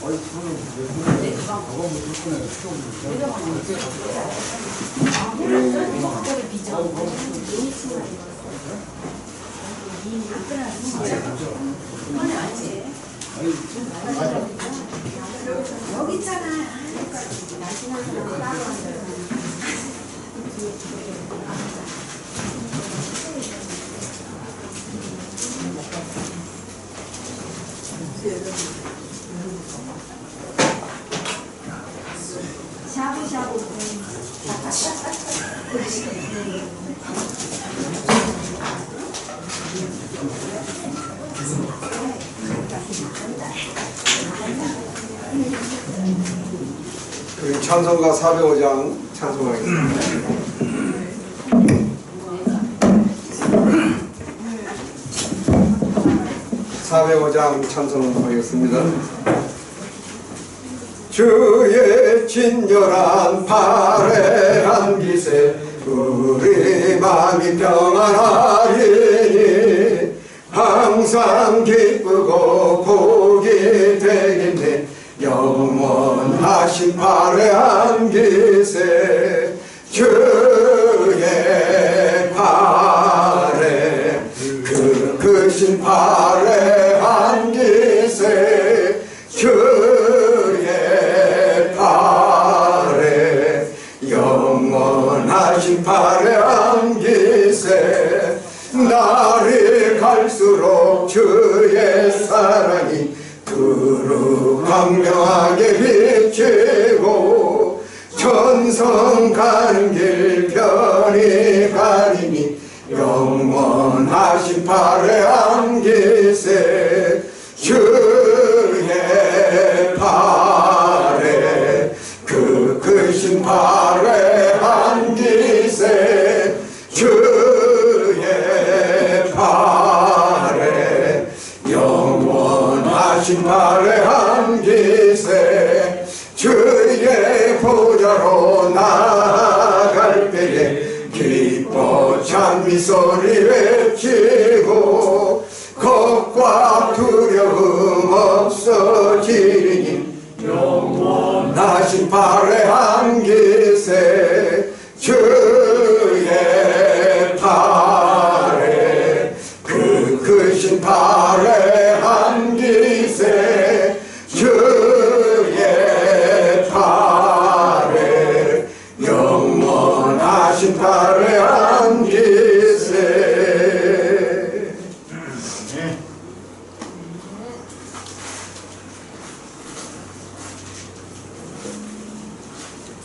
여기 있잖아. 샤브샤브. 우리 찬송가 405장 찬송하겠습니다. 405장 찬송하겠습니다. 주의 진열한 발해한 기세 우리 마음이 평안하리니 항상 기쁘고 복이 되겠네. 영원하신 발해한 기세 주의 발해 그 크신 발해한 기세 주의 발해 영원하신 발해한 기세 날이 갈수록 주의 사랑이 두루 광명하게 비치고 천성 가는 길 편히 가리니 영원하신 발해한 기세 주의 발해 그 크신 발해한 기세 주의 발해 영원하신 발해한 기세 주의 보좌로 나아갈 때에 기뻐 찬미소리 외치고 겁과 두려움 없어지니 영원하신 발해한 기세 주의 발해 그 크신 발해한 기세 주의 발해 영원하신 발해한 기세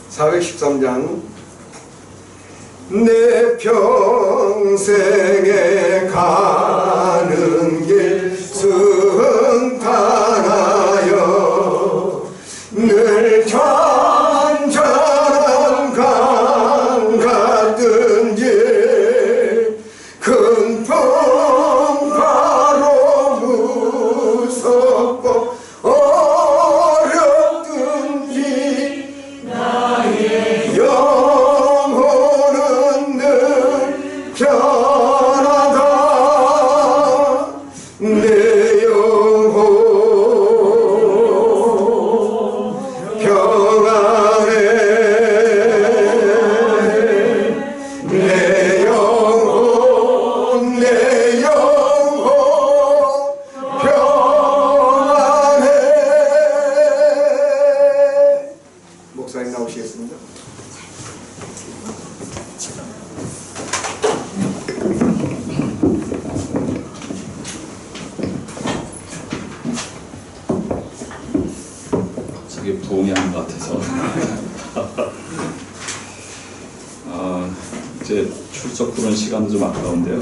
413장 내 평생에 가는 길 승탄하여 늘 잔잔한 강 같은 길 큰 평가로 무섭고 어렵든지 나의 영혼은 늘 편하다 내 영혼 평안해 내 영혼 평안해 목사님 나오시겠습니다. 저게 부흥이 아닌 것 같아서 이제 출석 부른 시간도 좀 아까운데요.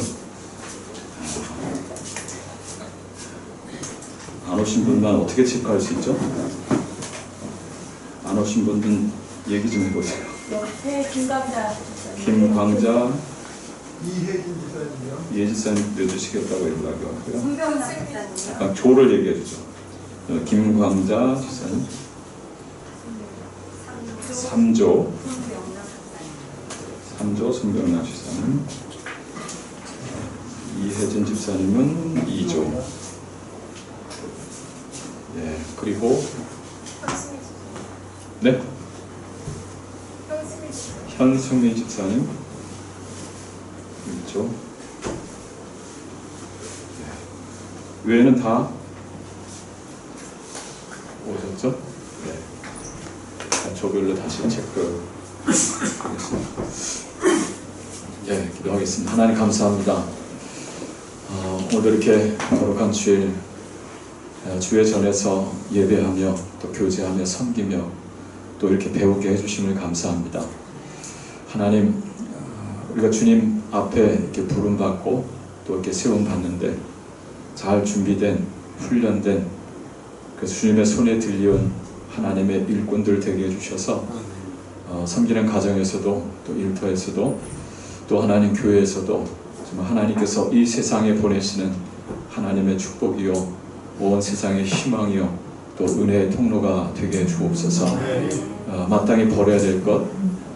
안 오신 분만 어떻게 체크할 수 있죠? 안 오신 분들은 얘기 좀 해보세요. 네, 김광자. 김광자, 이혜진 지사님이요. 예지사님 넣어주시겠다고 연락이 왔고요. 손병남 목사님. 잠깐 조를 얘기해 주죠. 김광자 지사님, 3조 손병남 지사님, 이혜진 집사님은 2조. 예, 그리고 네? 현승민 집사님 있죠. 네. 외에는 다 오셨죠? 네. 조별로 다시 체크하겠습니다. 예, 기도하겠습니다. 하나님 감사합니다. 오늘 이렇게 거룩한 주일 주의 전에서 예배하며 또 교제하며 섬기며 또 이렇게 배우게 해주심을 감사합니다. 하나님, 우리가 주님 앞에 이렇게 부름받고 또 이렇게 세움받는데 잘 준비된 훈련된 그 주님의 손에 들려온 하나님의 일꾼들 되게 해주셔서 섬기는 가정에서도 또 일터에서도 또 하나님 교회에서도 정말 하나님께서 이 세상에 보내시는 하나님의 축복이요 온 세상의 희망이요 또 은혜의 통로가 되게 해주옵소서. 마땅히 버려야 될 것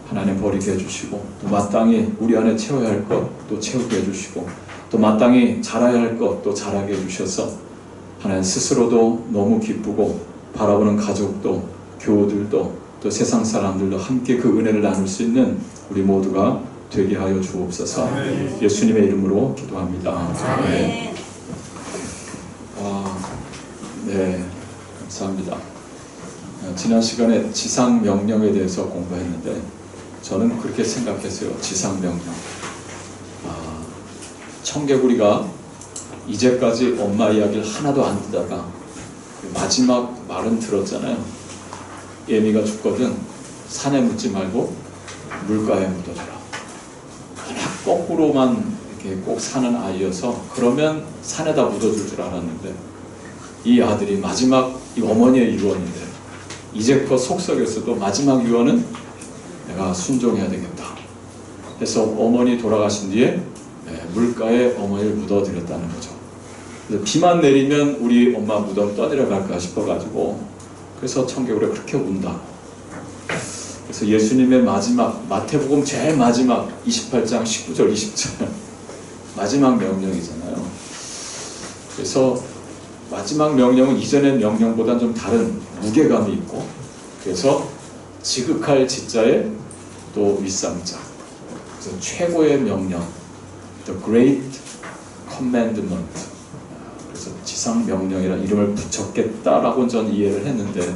하나님 버리게 해주시고 또 마땅히 우리 안에 채워야 할 것 또 채우게 해주시고 또 마땅히 자라야 할 것 또 자라게 해주셔서 하나님 스스로도 너무 기쁘고 바라보는 가족도 교우들도 또 세상 사람들도 함께 그 은혜를 나눌 수 있는 우리 모두가 되게 하여 주옵소서. 예수님의 이름으로 기도합니다. 네. 네, 감사합니다. 지난 시간에 지상 명령에 대해서 공부했는데 저는 그렇게 생각했어요. 지상 명령. 청개구리가 이제까지 엄마 이야기를 하나도 안 듣다가 마지막 말은 들었잖아요. 예미가 죽거든 산에 묻지 말고 물가에 묻어줘라. 워낙 거꾸로만 이렇게 꼭 사는 아이여서 그러면 산에다 묻어줄 줄 알았는데 이 아들이 마지막 이 어머니의 유언인데 이제껏 속썩였어도 마지막 유언은 내가 순종해야 되겠다 해서 어머니 돌아가신 뒤에 물가에 어머니를 묻어드렸다는 거죠. 그래서 비만 내리면 우리 엄마 무덤 떠내려갈까 싶어가지고 그래서 청개구리가 그렇게 운다. 그래서 예수님의 마지막 마태복음 제일 마지막 28장 19절 20절 마지막 명령이잖아요. 그래서 마지막 명령은 이전의 명령보다는 좀 다른 무게감이 있고 그래서 지극할 지자에 또 윗삼자 그래서 최고의 명령 The Great Commandment 그래서 지상 명령이라는 이름을 붙였겠다라고 전 이해를 했는데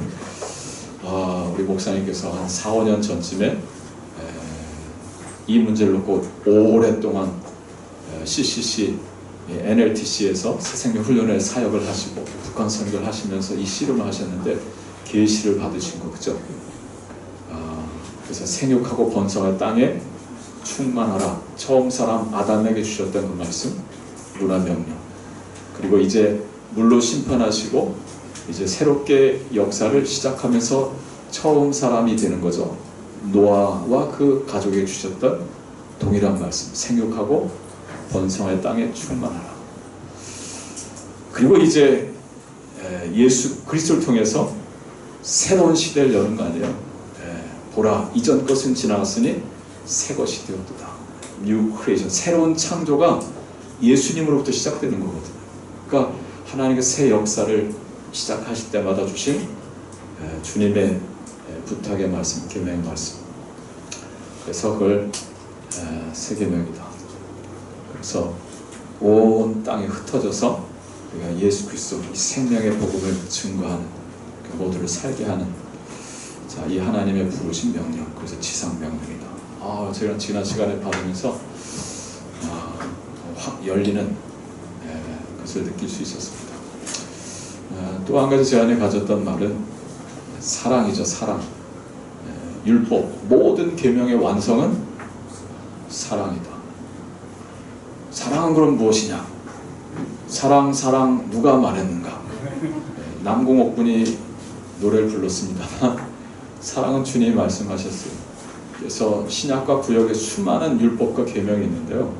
우리 목사님께서 한 4, 5년 전쯤에 이 문제를 놓고 오랫동안 CCC, NLTC에서 새생명 훈련의 사역을 하시고 북한 선교를 하시면서 이 씨름을 하셨는데 계시를 받으신 거 그죠? 그래서 생육하고 번성할 땅에 충만하라. 처음 사람 아담에게 주셨던 그 말씀 문화명령. 그리고 이제 물로 심판하시고 이제 새롭게 역사를 시작하면서 처음 사람이 되는 거죠. 노아와 그 가족에게 주셨던 동일한 말씀. 생육하고 번성할 땅에 충만하라. 그리고 이제 예수 그리스도를 통해서 새로운 시대를 여는 거 아니에요. 보라 이전 것은 지나갔으니 새 것이 되었도다. New creation. 새로운 창조가 예수님으로부터 시작되는 거거든요. 그러니까 하나님의 새 역사를 시작하실 때마다 주신 주님의 부탁의 말씀, 계명의 말씀. 그래서 그걸 새 계명이다. 그래서 온 땅에 흩어져서 우리가 예수 그리스도 이 생명의 복음을 증거하는 그 모두를 살게 하는 자, 이 하나님의 부르신 명령. 그래서 지상 명령이다. 제가 지난 시간에 받으면서 확 열리는 것을 느낄 수 있었습니다. 또 한 가지 제 안에 가졌던 말은 사랑이죠. 사랑. 율법 모든 계명의 완성은 사랑이다. 사랑은 그럼 무엇이냐? 사랑 누가 말했는가? 남궁옥 분이 노래를 불렀습니다. 사랑은 주님이 말씀하셨어요. 그래서 신약과 구약에 수많은 율법과 계명이 있는데요.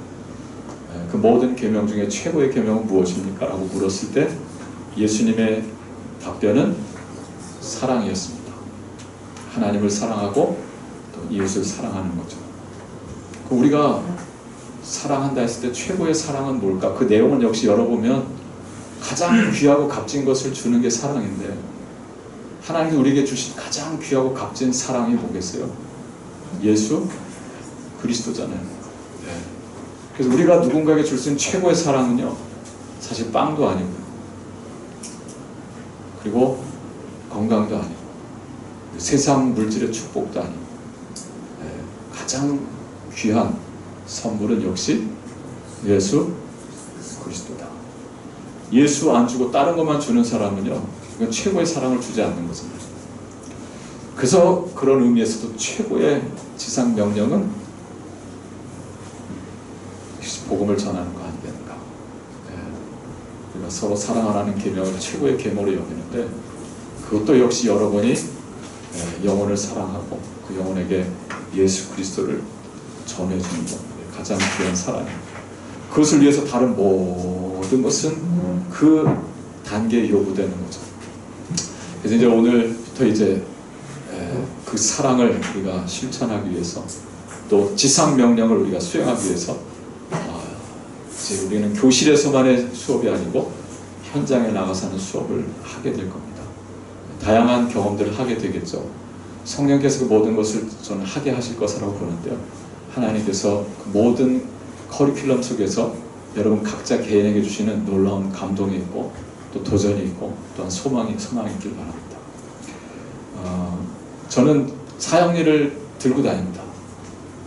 그 모든 계명 중에 최고의 계명은 무엇입니까? 라고 물었을 때 예수님의 답변은 사랑이었습니다. 하나님을 사랑하고 또 이웃을 사랑하는 거죠. 우리가 사랑한다 했을 때 최고의 사랑은 뭘까? 그 내용을 역시 열어보면 가장 귀하고 값진 것을 주는 게 사랑인데 하나님이 우리에게 주신 가장 귀하고 값진 사랑이 뭐겠어요? 예수 그리스도잖아요. 네. 그래서 우리가 누군가에게 줄 수 있는 최고의 사랑은요, 사실 빵도 아니고, 그리고 건강도 아니고, 세상 물질의 축복도 아니고, 네. 가장 귀한 선물은 역시 예수 그리스도다. 예수 안 주고 다른 것만 주는 사람은요, 이건 최고의 사랑을 주지 않는 것입니다. 그래서 그런 의미에서도 최고의 지상 명령은 복음을 전하는 거 아니겠는가. 네. 우리가 서로 사랑하라는 계명을 최고의 계명으로 여기는데, 그것도 역시 여러분이 영혼을 사랑하고 그 영혼에게 예수 그리스도를 전해주는 것, 가장 귀한 사랑입니다. 그것을 위해서 다른 모든 것은 그 단계에 요구되는 거죠. 그래서 이제 오늘부터 이제 그 사랑을 우리가 실천하기 위해서, 또 지상 명령을 우리가 수행하기 위해서 이제 우리는 교실에서만의 수업이 아니고 현장에 나가서 하는 수업을 하게 될 겁니다. 다양한 경험들을 하게 되겠죠. 성령께서 그 모든 것을 저는 하게 하실 것이라고 보는데요. 하나님께서 그 모든 커리큘럼 속에서 여러분 각자 개인에게 주시는 놀라운 감동이 있고, 또 도전이 있고, 또한 소망이 있길 바랍니다. 저는 사형리를 들고 다닙니다.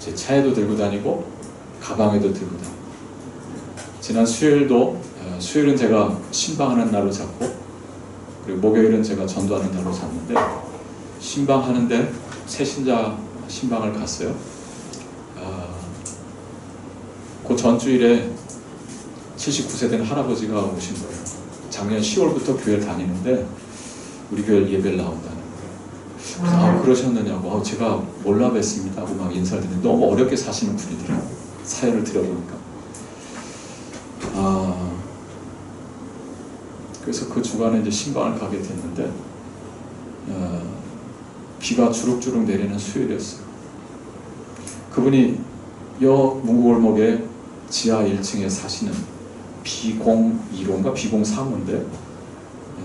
제 차에도 들고 다니고 가방에도 들고 다니고, 지난 수요일은 제가 신방하는 날로 잡고, 그리고 목요일은 제가 전도하는 날로 잡는데, 신방하는데 새신자 신방을 갔어요. 그 전주일에 79세 된 할아버지가 오신 거예요. 작년 10월부터 교회를 다니는데 우리 교회 예배를 나온다는 거예요. 그래서 그러셨느냐고, 제가 몰라 뵀습니다 하고 막 인사를 드리는데, 너무 어렵게 사시는 분이더라고요. 사연을 들어보니까. 그래서 그 주간에 이제 신방을 가게 됐는데, 비가 주룩주룩 내리는 수요일이었어요. 그분이 여 문구골목에 지하 1층에 사시는 B02호인가 B03호인데,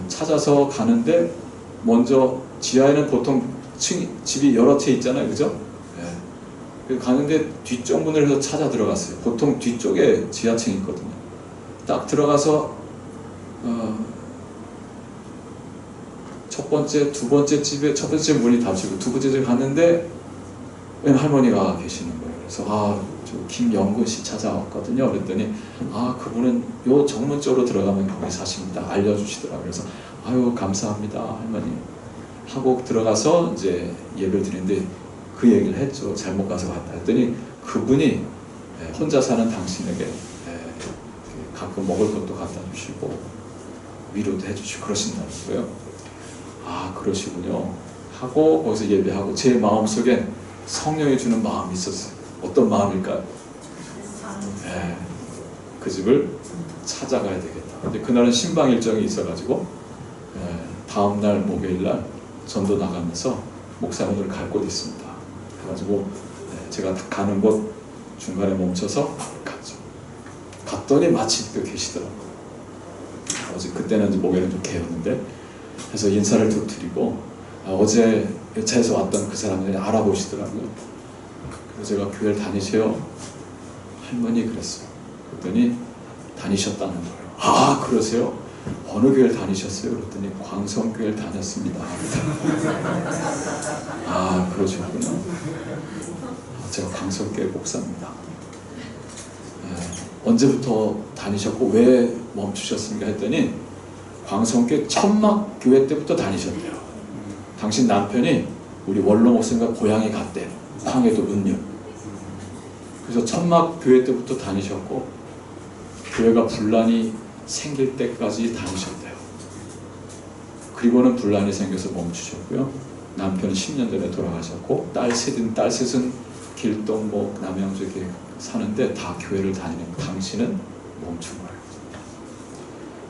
찾아서 가는데 먼저 지하에는 보통 집이 여러 채 있잖아요, 그죠? 네. 가는데 뒤쪽 문을 해서 찾아 들어갔어요. 보통 뒤쪽에 지하층이 있거든요. 딱 들어가서 첫 번째, 두 번째 집에 첫 번째 문이 닫히고 두 번째 집에 갔는데 웬 할머니가 계시는 거예요. 그래서 저 김영근 씨 찾아왔거든요. 그랬더니 그분은 요 정문 쪽으로 들어가면 거기 사십니다. 알려주시더라고요. 그래서 아유 감사합니다 할머니 하고 들어가서 이제 예배를 드리는데, 그 얘기를 했죠. 잘못 가서 왔다 했더니 그분이 혼자 사는 당신에게 가끔 먹을 것도 갖다 주시고 위로도 해주시고 그러신다는 거예요. 그러시군요 하고 거기서 예배하고, 제 마음속엔 성령이 주는 마음이 있었어요. 어떤 마음일까요? 그 집을 찾아가야 되겠다. 근데 그날은 신방 일정이 있어가지고 다음날 목요일날 전도 나가면서 목사님 오늘 갈 곳 있습니다 해가지고 제가 가는 곳 중간에 멈춰서 갔죠. 갔더니 마침 또 계시더라고요. 그때는 이제 목요일은 좀 개였는데, 그래서 인사를 또 드리고, 어제 차에서 왔던 그 사람들이 알아보시더라고요. 그래서 제가 교회를 다니세요? 할머니 그랬어요. 그랬더니 다니셨다는 거예요. 그러세요? 어느 교회를 다니셨어요? 그랬더니 광성교회를 다녔습니다. 그러셨군요. 제가 광성교회 목사입니다. 언제부터 다니셨고 왜 멈추셨습니까? 했더니 광성교회 천막교회 때부터 다니셨대요. 당신 남편이 우리 원로 목사님과 고향에 갔대요. 황해도 은유. 그래서 천막교회 때부터 다니셨고, 교회가 분란이 생길 때까지 다니셨대요. 그리고는 분란이 생겨서 멈추셨고요. 남편은 10년 전에 돌아가셨고, 딸 셋은 길동, 남양주에 사는데 다 교회를 다니는, 당신은 멈춘 거예요.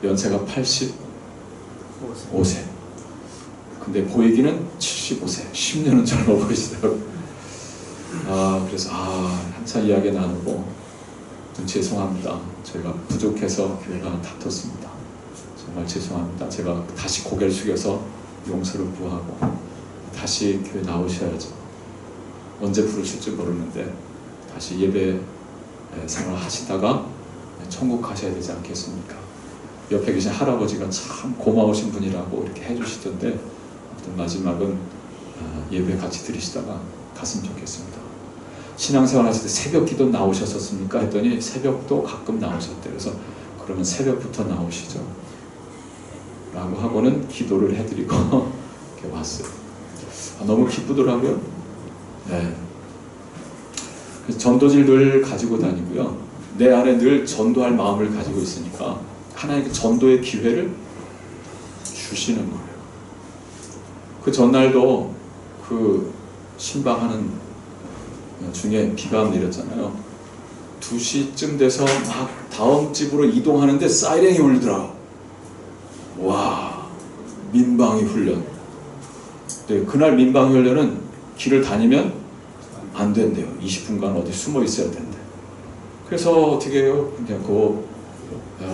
연세가 85세. 근데 보이기는 75세. 10년은 젊어 보이시더라고요. 그래서 한참 이야기 나누고, 좀 죄송합니다. 저희가 부족해서 교회가 다퉜습니다. 정말 죄송합니다. 제가 다시 고개를 숙여서 용서를 구하고 다시 교회 나오셔야죠. 언제 부르실지 모르는데 다시 예배 생활 하시다가 천국 가셔야 되지 않겠습니까? 옆에 계신 할아버지가 참 고마우신 분이라고 이렇게 해주시던데 아무튼 마지막은 예배 같이 드리시다가 갔으면 좋겠습니다. 신앙생활 하실 때 새벽 기도 나오셨었습니까? 했더니 새벽도 가끔 나오셨대요. 그래서 그러면 새벽부터 나오시죠 라고 하고는 기도를 해드리고 이렇게 왔어요. 너무 기쁘더라고요. 네. 그래서 전도지를 늘 가지고 다니고요. 내 안에 늘 전도할 마음을 가지고 있으니까 하나님께 전도의 기회를 주시는 거예요. 그 전날도 그 신방하는 중에 비가 내렸잖아요. 2시쯤 돼서 막 다음 집으로 이동하는데 사이렌이 울리더라고. 와, 민방위 훈련. 네, 그날 민방위 훈련은 길을 다니면 안 된대요. 20분간 어디 숨어 있어야 된대. 그래서 어떻게 해요? 그냥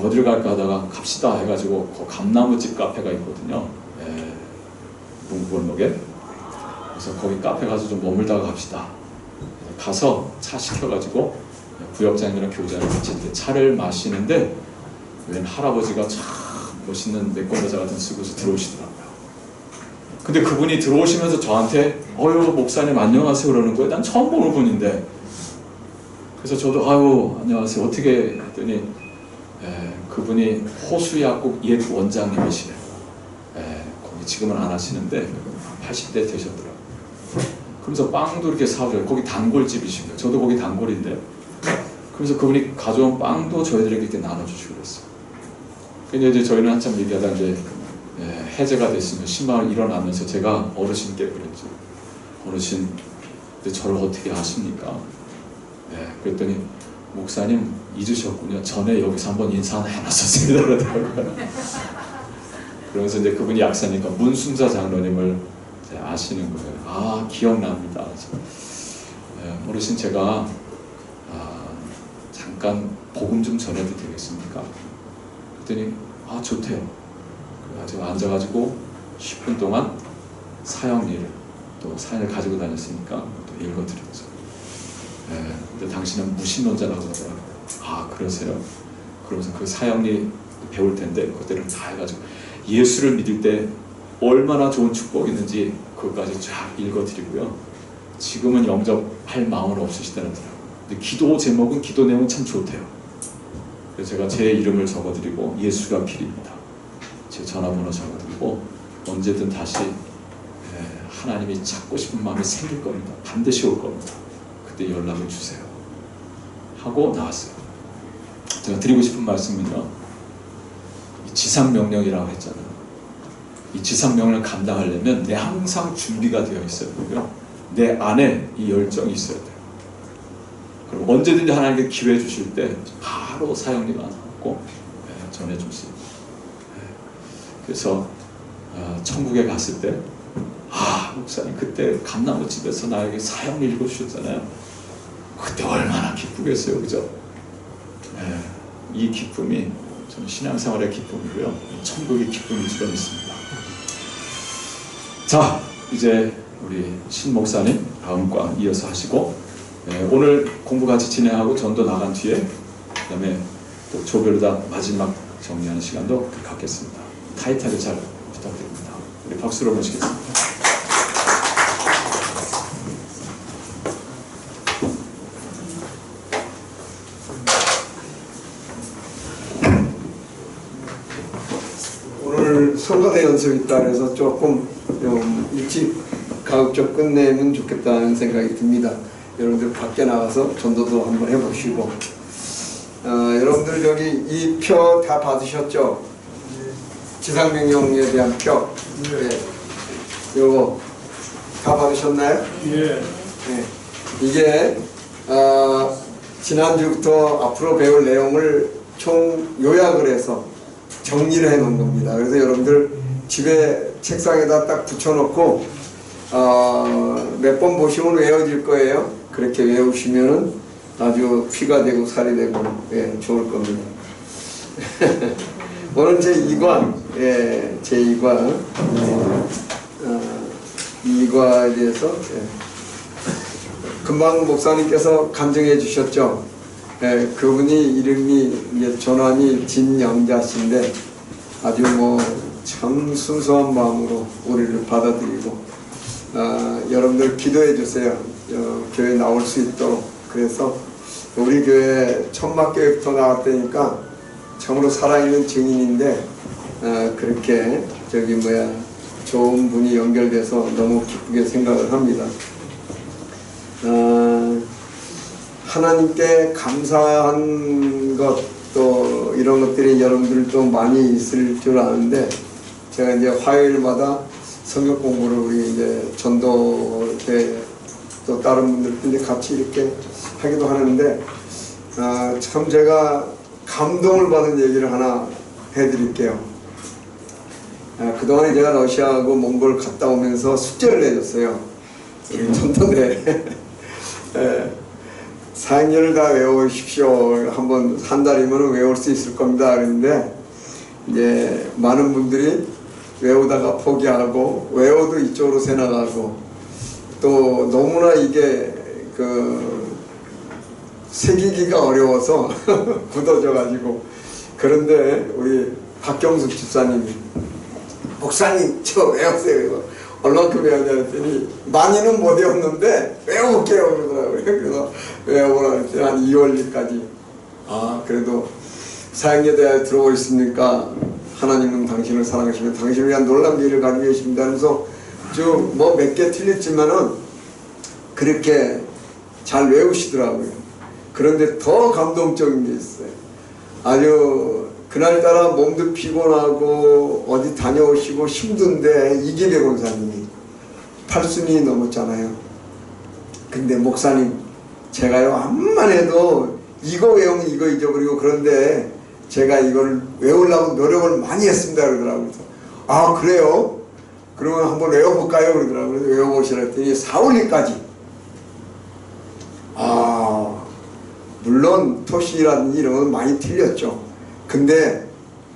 어디를 갈까 하다가 갑시다 해가지고 그 감나무집 카페가 있거든요. 문구골목에. 그래서 거기 카페 가서 좀 머물다가 갑시다. 가서 차 시켜가지고 부역장이랑 교장이랑 같이 차를 마시는데 웬 할아버지가 참 멋있는 내꺼모자 같은 쓰고서 들어오시더라고요. 근데 그분이 들어오시면서 저한테 어유 목사님 안녕하세요 그러는 거예요. 난 처음 보는 분인데. 그래서 저도 아유 안녕하세요 어떻게 했더니 그분이 호수약국 옛 원장님이시래요. 거기 지금은 안 하시는데 80대 되셨더라고요. 그러면서 빵도 이렇게 사줘요. 거기 단골집이시고요. 저도 거기 단골인데. 그래서 그분이 가져온 빵도 저희들에게 이렇게 나눠주시고 그랬어요. 근데 이제 저희는 한참 얘기하다 이제 해제가 됐으면 신방을 일어나면서 제가 어르신께 그랬죠. 어르신, 근데 저를 어떻게 아십니까? 그랬더니 목사님 잊으셨군요. 전에 여기서 한번 인사 하나 해놨었습니다. 그러더라고요. 그러면서 이제 그분이 약사니까 문순자 장로님을 아시는 거예요. 아 기억납니다. 어르신 제가 잠깐 복음 좀 전해도 되겠습니까? 그랬더니 아 좋대요. 그래가지고 앉아가지고 10분 동안 사형리를 또 사연을 가지고 다녔으니까 또 읽어드렸죠. 근데 당신은 무신론자라고 하더라고요. 아 그러세요? 그러면서 그 사형리 배울 텐데 그때를 다 해가지고 예수를 믿을 때 얼마나 좋은 축복이 있는지 그것까지 쫙 읽어드리고요. 지금은 영접할 마음은 없으시다더라고요. 근데 기도 제목은 기도 내용은 참 좋대요. 그래서 제가 제 이름을 적어드리고 예수가 필입니다. 제 전화번호 적어드리고 언제든 다시 하나님이 찾고 싶은 마음이 생길 겁니다. 반드시 올 겁니다. 그때 연락을 주세요. 하고 나왔어요. 제가 드리고 싶은 말씀은요. 이 지상명령이라고 했잖아요. 이 지상명령을 감당하려면 내 항상 준비가 되어 있어야 되고요. 내 안에 이 열정이 있어야 돼요. 그럼 언제든지 하나님께 기회 주실 때 바로 사형리가 나왔고 전해주세요. 그래서 천국에 갔을 때 목사님 그때 감나무 집에서 나에게 사형리 읽어주셨잖아요. 그때 얼마나 기쁘겠어요. 그죠? 이 기쁨이 저는 신앙생활의 기쁨이고요. 천국의 기쁨일 줄 믿습니다. 자, 이제 우리 신 목사님 다음 과 이어서 하시고 오늘 공부 같이 진행하고 전도 나간 뒤에 그 다음에 또 조별로다 마지막 정리하는 시간도 갖겠습니다. 타이트하게 잘 부탁드립니다. 우리 박수로 모시겠습니다. 오늘 성가대 연습이 있다 그래서 조금 좀 일찍 가급적 끝내면 좋겠다는 생각이 듭니다. 여러분들 밖에 나가서 전도도 한번 해보시고 여러분들 여기 이 표 다 받으셨죠? 지상명령에 대한 표. 요거 다 받으셨나요? 네. 이게 지난주부터 앞으로 배울 내용을 총 요약을 해서 정리를 해 놓은 겁니다. 그래서 여러분들 집에 책상에다 딱 붙여놓고 몇 번 보시면 외워질 거예요. 그렇게 외우시면 아주 피가 되고 살이 되고 좋을 겁니다. 오늘 제2관 제2관 이거에 대해서 금방 목사님께서 간증해 주셨죠. 그분이 이름이 이제 전환이 진영자 씨인데 아주 뭐 참 순수한 마음으로 우리를 받아들이고 여러분들 기도해 주세요. 교회 나올 수 있도록. 그래서 우리 교회 천막교회부터 나왔다니까 참으로 살아있는 증인인데 그렇게 좋은 분이 연결돼서 너무 기쁘게 생각을 합니다. 하나님께 감사한 것도 이런 것들이 여러분들도 많이 있을 줄 아는데 제가 이제 화요일마다 성경 공부를 우리 이제 전도 때 또 다른 분들끼리 같이 이렇게 하기도 하는데 참 제가 감동을 받은 얘기를 하나 해드릴게요. 그동안에 제가 러시아하고 몽골 갔다 오면서 숙제를 내줬어요. 전도대 4학년을 다 외우십시오. 한 달이면 외울 수 있을 겁니다. 그랬는데 이제 많은 분들이 외우다가 포기하고 외워도 이쪽으로 새 나가고 또 너무나 이게 새기기가 어려워서 굳어져 가지고 그런데 우리 박경숙 집사님이 목사님 저 외우세요. 얼만큼 외우냐 했더니 많이는 못 외웠는데 외워볼게요 그러더라고요. 그래서 외워보라 했더니 한 2월까지 그래도 사형제대에 들어오 있으니까 하나님은 당신을 사랑하시면 당신을 위한 놀라운 일을 가지고 계십니다. 그래서 뭐 몇 개 틀렸지만은 그렇게 잘 외우시더라고요. 그런데 더 감동적인 게 있어요. 아주 그날따라 몸도 피곤하고 어디 다녀오시고 힘든데 이기배 권사님이 80이 넘었잖아요. 근데 목사님 제가요 암만 해도 이거 외우면 이거 잊어버리고 그런데 제가 이걸 외우려고 노력을 많이 했습니다 그러더라고요. 그래요? 그러면 한번 외워볼까요? 그러더라고요. 외워보시라 했더니 4월리까지 물론 토시라든지 이런 건 많이 틀렸죠. 근데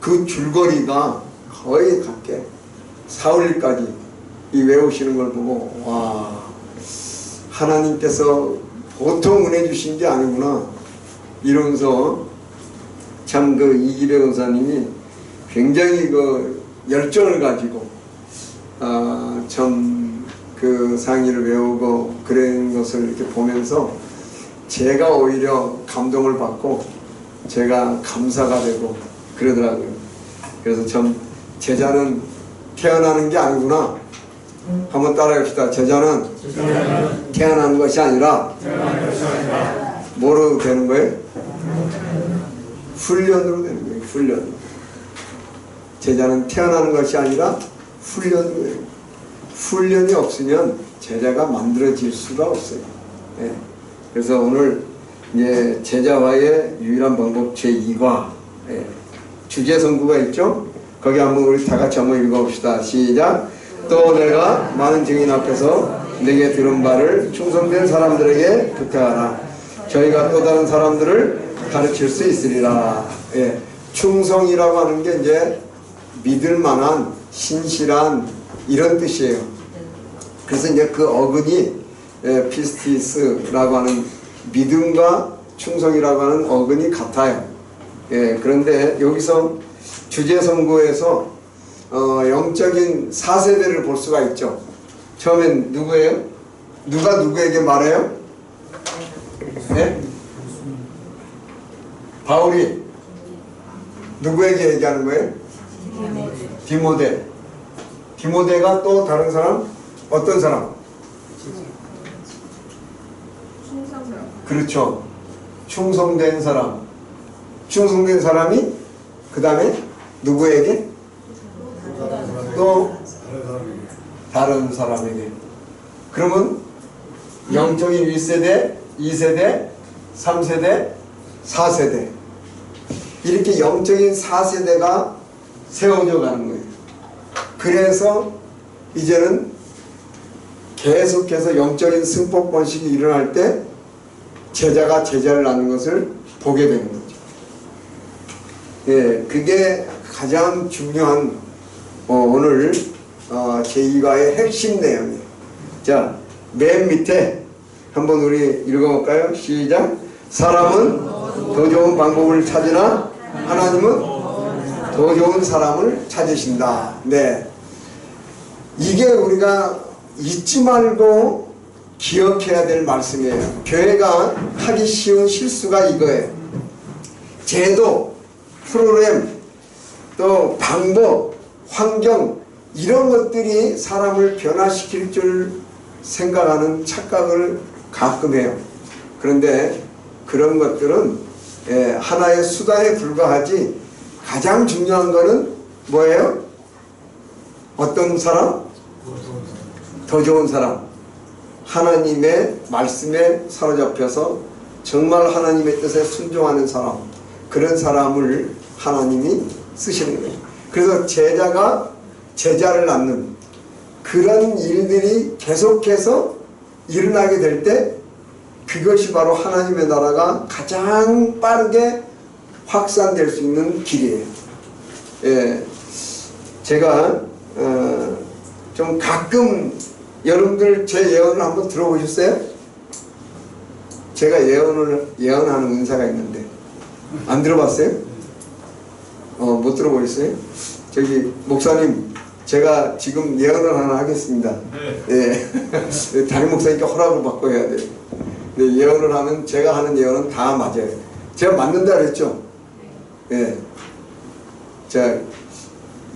그 줄거리가 거의 같게 4월까지 이 외우시는 걸 보고 하나님께서 보통 은혜 주신 게 아니구나 이러면서 참 이기배 권사님이 굉장히 열정을 가지고 참 상의를 외우고 그런 것을 이렇게 보면서 제가 오히려 감동을 받고 제가 감사가 되고 그러더라고요. 그래서 참 제자는 태어나는 게 아니구나. 한번 따라합시다. 제자는 태어나는 것이 아니라 뭐로 되는 거예요? 훈련으로 되는 거예요. 훈련. 제자는 태어나는 것이 아니라 훈련으로 되는 거예요. 훈련이 없으면 제자가 만들어질 수가 없어요. 그래서 오늘 이제 제자화의 유일한 방법 제2과 주제 선구가 있죠. 거기 한번 우리 다 같이 한번 읽어봅시다. 시작. 또 내가 많은 증인 앞에서 내게 들은 바를 충성된 사람들에게 부탁하라. 저희가 또 다른 사람들을 가르칠 수 있으리라. 충성이라고 하는 게 이제 믿을 만한 신실한 이런 뜻이에요. 그래서 이제 그 어근이 피스티스라고 하는 믿음과 충성이라고 하는 어근이 같아요. 그런데 여기서 주제 선고에서 영적인 4세대를 볼 수가 있죠. 처음엔 누구예요? 누가 누구에게 말해요? 바울이 누구에게 얘기하는 거예요? 디모데. 디모데가 또 다른 사람? 어떤 사람? 그렇죠. 충성된 사람. 충성된 사람이 그 다음에 누구에게? 또 다른 사람에게. 그러면 영적인 1세대, 2세대, 3세대, 4세대 이렇게 영적인 4세대가 세워져 가는 거예요. 그래서 이제는 계속해서 영적인 승법 번식이 일어날 때 제자가 제자를 낳는 것을 보게 되는 거죠. 그게 가장 중요한 오늘 제2과의 핵심 내용이에요. 자, 맨 밑에 한번 우리 읽어볼까요? 시작. 사람은 더 좋은 방법을 찾으나 하나님은 더 좋은 사람을 찾으신다. 네, 이게 우리가 잊지 말고 기억해야 될 말씀이에요. 교회가 하기 쉬운 실수가 이거예요. 제도, 프로그램, 또 방법, 환경 이런 것들이 사람을 변화시킬 줄 생각하는 착각을 가끔 해요. 그런데 그런 것들은 하나의 수단에 불과하지, 가장 중요한 거는 뭐예요? 어떤 사람? 더 좋은 사람. 하나님의 말씀에 사로잡혀서 정말 하나님의 뜻에 순종하는 사람, 그런 사람을 하나님이 쓰시는 거예요. 그래서 제자가 제자를 낳는 그런 일들이 계속해서 일어나게 될 때 그것이 바로 하나님의 나라가 가장 빠르게 확산될 수 있는 길이에요. 예, 제가 좀 가끔 여러분들 제 예언을 한번 들어보셨어요? 제가 예언하는 은사가 있는데 안 들어봤어요? 못 들어보셨어요? 저기 목사님, 제가 지금 예언을 하나 하겠습니다. 네. 예. 담임 목사님께 허락을 받고 해야 돼요. 근데 예언을 하면 제가 하는 예언은 다 맞아요. 제가 맞는다 그랬죠? 예. 자,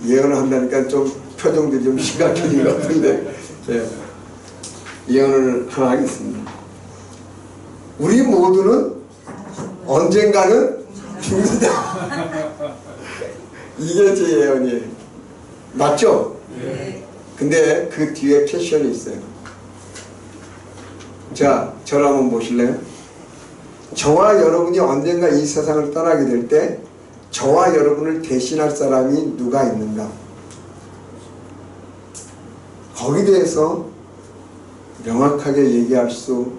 예언을 한다니까 좀 표정들이 좀 심각해진 것 같은데, 예. 예언을 하나 하겠습니다. 우리 모두는 언젠가는 죽는다. 이게 제 예언이에요. 맞죠? 네. 근데 그 뒤에 패션이 있어요. 자, 저를 한번 보실래요? 저와 여러분이 언젠가 이 세상을 떠나게 될 때 저와 여러분을 대신할 사람이 누가 있는가? 거기에 대해서 명확하게 얘기할 수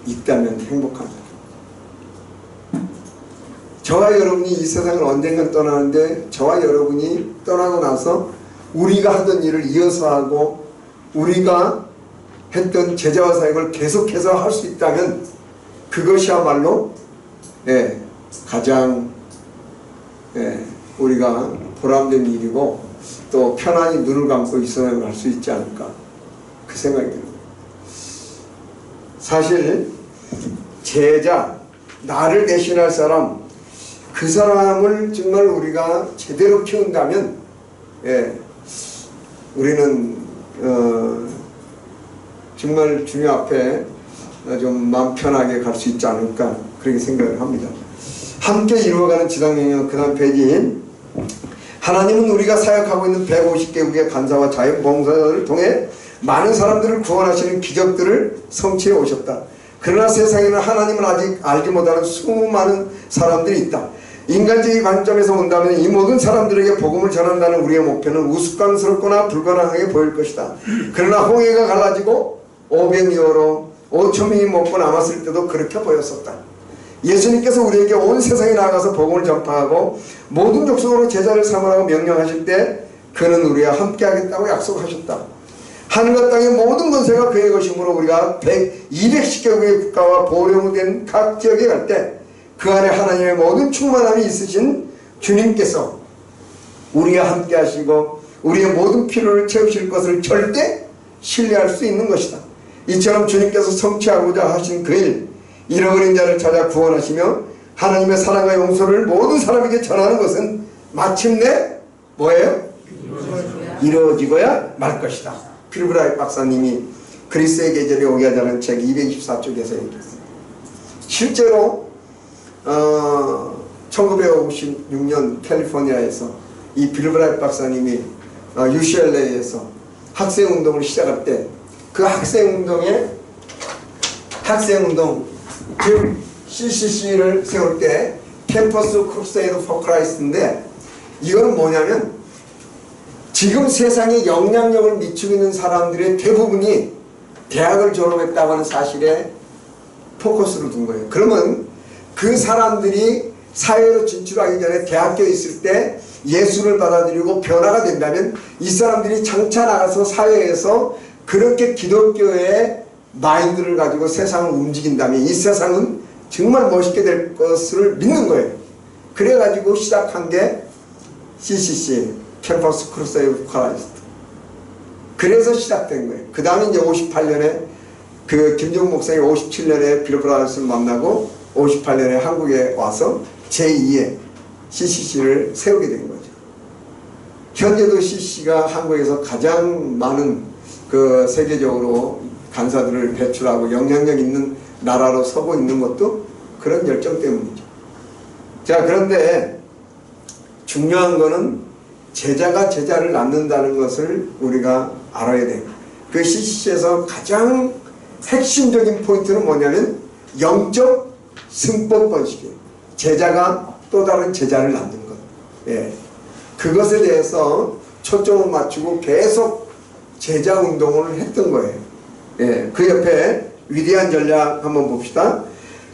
있다면 행복합니다. 저와 여러분이 이 세상을 언젠가 떠나는데 저와 여러분이 떠나고 나서 우리가 하던 일을 이어서 하고 우리가 했던 제자와 사역을 계속해서 할 수 있다면 그것이야말로 가장 우리가 보람된 일이고 또 편안히 눈을 감고 있어야 할 수 있지 않을까, 그 생각이 듭니다. 사실 제자, 나를 대신할 사람, 그 사람을 정말 우리가 제대로 키운다면 우리는 정말 주님 앞에 좀 마음 편하게 갈 수 있지 않을까, 그렇게 생각을 합니다. 함께 이루어가는 지상명령 그 다음 페이지. 하나님은 우리가 사역하고 있는 150개국의 간사와 자연봉사자를 통해 많은 사람들을 구원하시는 기적들을 성취해 오셨다. 그러나 세상에는 하나님을 아직 알지 못하는 수많은 사람들이 있다. 인간적인 관점에서 본다면 이 모든 사람들에게 복음을 전한다는 우리의 목표는 우스꽝스럽거나 불가능하게 보일 것이다. 그러나 홍해가 갈라지고 500여로 5,000명이 먹고 남았을 때도 그렇게 보였었다. 예수님께서 우리에게 온 세상에 나가서 복음을 전파하고 모든 족속으로 제자를 삼으라고 명령하실 때 그는 우리와 함께 하겠다고 약속하셨다. 하늘과 땅의 모든 권세가 그의 것이므로 우리가 210개국의 국가와 보령된 각 지역에 갈 때 그 안에 하나님의 모든 충만함이 있으신 주님께서 우리와 함께 하시고 우리의 모든 필요를 채우실 것을 절대 신뢰할 수 있는 것이다. 이처럼 주님께서 성취하고자 하신 그 일, 잃어버린 자를 찾아 구원하시며 하나님의 사랑과 용서를 모든 사람에게 전하는 것은 마침내 뭐예요? 이루어지고야 말 것이다. 필브라이트 박사님이 그리스의 계절이 오게 하자는 책 224쪽에서 얘기했어요. 실제로 1956년 캘리포니아에서 이 필브라이트 박사님이 UCLA에서 학생운동을 시작할 때 그 학생운동 즉 CCC를 세울 때 캠퍼스 크루세이드 포 크라이스트인데, 이거는 뭐냐면 지금 세상에 영향력을 미치고 있는 사람들의 대부분이 대학을 졸업했다고 하는 사실에 포커스를 둔 거예요. 그러면 그 사람들이 사회로 진출하기 전에 대학교에 있을 때 예수를 받아들이고 변화가 된다면 이 사람들이 장차 나가서 사회에서 그렇게 기독교의 마인드를 가지고 세상을 움직인다면 이 세상은 정말 멋있게 될 것을 믿는 거예요. 그래가지고 시작한 게 CCC, 캠퍼스 크루세이드 크라이스트. 그래서 시작된 거예요. 그 다음에 이제 58년에 그 김종국 목사님이 57년에 빌 브라더스를 만나고 58년에 한국에 와서 제2의 CCC를 세우게 된 거죠. 현재도 CCC가 한국에서 가장 많은 그 세계적으로 간사들을 배출하고 영향력 있는 나라로 서고 있는 것도 그런 열정 때문이죠. 자, 그런데 중요한 거는 제자가 제자를 낳는다는 것을 우리가 알아야 돼요. 그 CCC에서 가장 핵심적인 포인트는 뭐냐면 영적 승법 번식이에요. 제자가 또 다른 제자를 낳는 것. 예. 그것에 대해서 초점을 맞추고 계속 제자 운동을 했던 거예요. 예. 그 옆에 위대한 전략 한번 봅시다.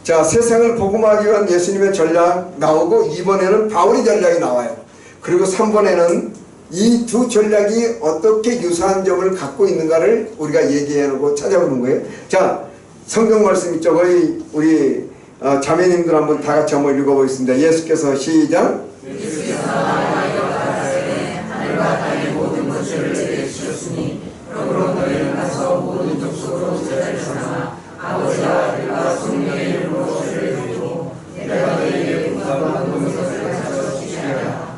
자, 세상을 복음하기 위한 예수님의 전략 나오고 2번에는 바울의 전략이 나와요. 그리고 3번에는 이 두 전략이 어떻게 유사한 점을 갖고 있는가를 우리가 얘기해놓고 찾아보는 거예요. 자, 성경 말씀 있죠. 우리 자매님들 한번 다 같이 한번 읽어보겠습니다. 예수께서 시작. 하늘과 땅의 모든 것을 내게 주셨으니 그러므로 너희는 가서 모든 족속으로 제자를 삼아 아버지와 아들과 성령의 이름으로 세례를 주고 내가 너희에게 부탁한 모든 것을 가르치게 하라.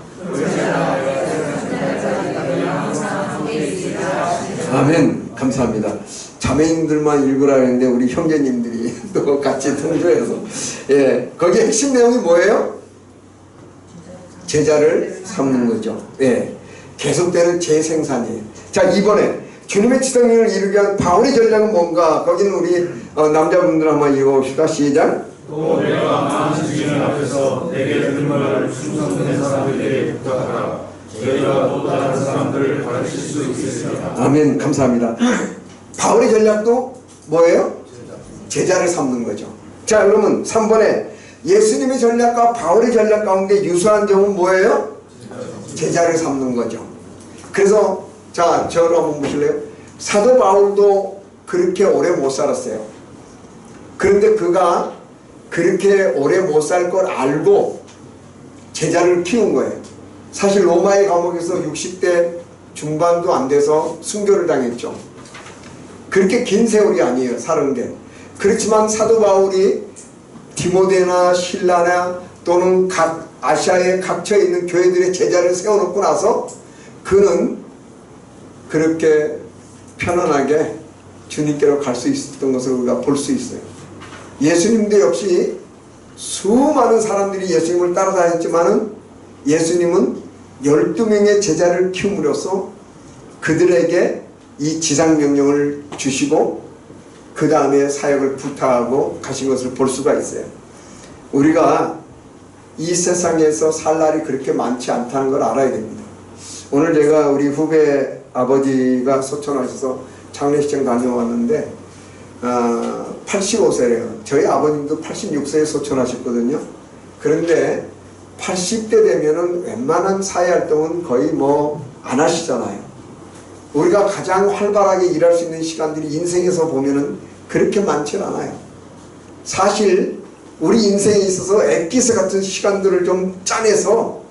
아멘. 감사합니다. 자매님들만 읽으라 했는데 우리 형제님들이 또 같이 통조해서 예, 거기 핵심 내용이 뭐예요? 제자를 삼는 거죠. 예, 계속되는 재생산이에요. 자, 이번에 주님의 지성을 이루기 위한 바울의 전략은 뭔가? 거기는 우리 남자분들 한번 읽어봅시다. 시작. 또 내가 많은 증인 앞에서 내게 들은 말을 충성된 사람들에게 부탁하라. 저희가 또 다른 사람들을 가르칠 수 있으리라. 아멘. 감사합니다. 바울의 전략도 뭐예요? 제자를 삼는 거죠. 자, 그러면 3번에 예수님의 전략과 바울의 전략 가운데 유사한 점은 뭐예요? 제자를 삼는 거죠. 그래서 자, 저를 한번 보실래요? 사도 바울도 그렇게 오래 못 살았어요. 그런데 그가 그렇게 오래 못 살 걸 알고 제자를 키운 거예요. 사실 로마의 감옥에서 60대 중반도 안 돼서 순교를 당했죠. 그렇게 긴 세월이 아니에요, 사는 게. 그렇지만 사도 바울이 디모데나 실라나 또는 각 아시아에 각처에 있는 교회들의 제자를 세워놓고 나서 그는 그렇게 편안하게 주님께로 갈 수 있었던 것을 우리가 볼 수 있어요. 예수님도 역시 수많은 사람들이 예수님을 따라다녔지만은 예수님은 12명의 제자를 키움으로써 그들에게 이 지상명령을 주시고 그 다음에 사역을 부탁하고 가신 것을 볼 수가 있어요. 우리가 이 세상에서 살 날이 그렇게 많지 않다는 걸 알아야 됩니다. 오늘 제가 우리 후배 아버지가 소천하셔서 장례식장 다녀왔는데 85세래요. 저희 아버님도 86세에 소천하셨거든요. 그런데 80대 되면은 웬만한 사회활동은 거의 뭐 안 하시잖아요. 우리가 가장 활발하게 일할 수 있는 시간들이 인생에서 보면은 그렇게 많지 않아요. 사실 우리 인생에 있어서 엑기스 같은 시간들을 좀 짜내서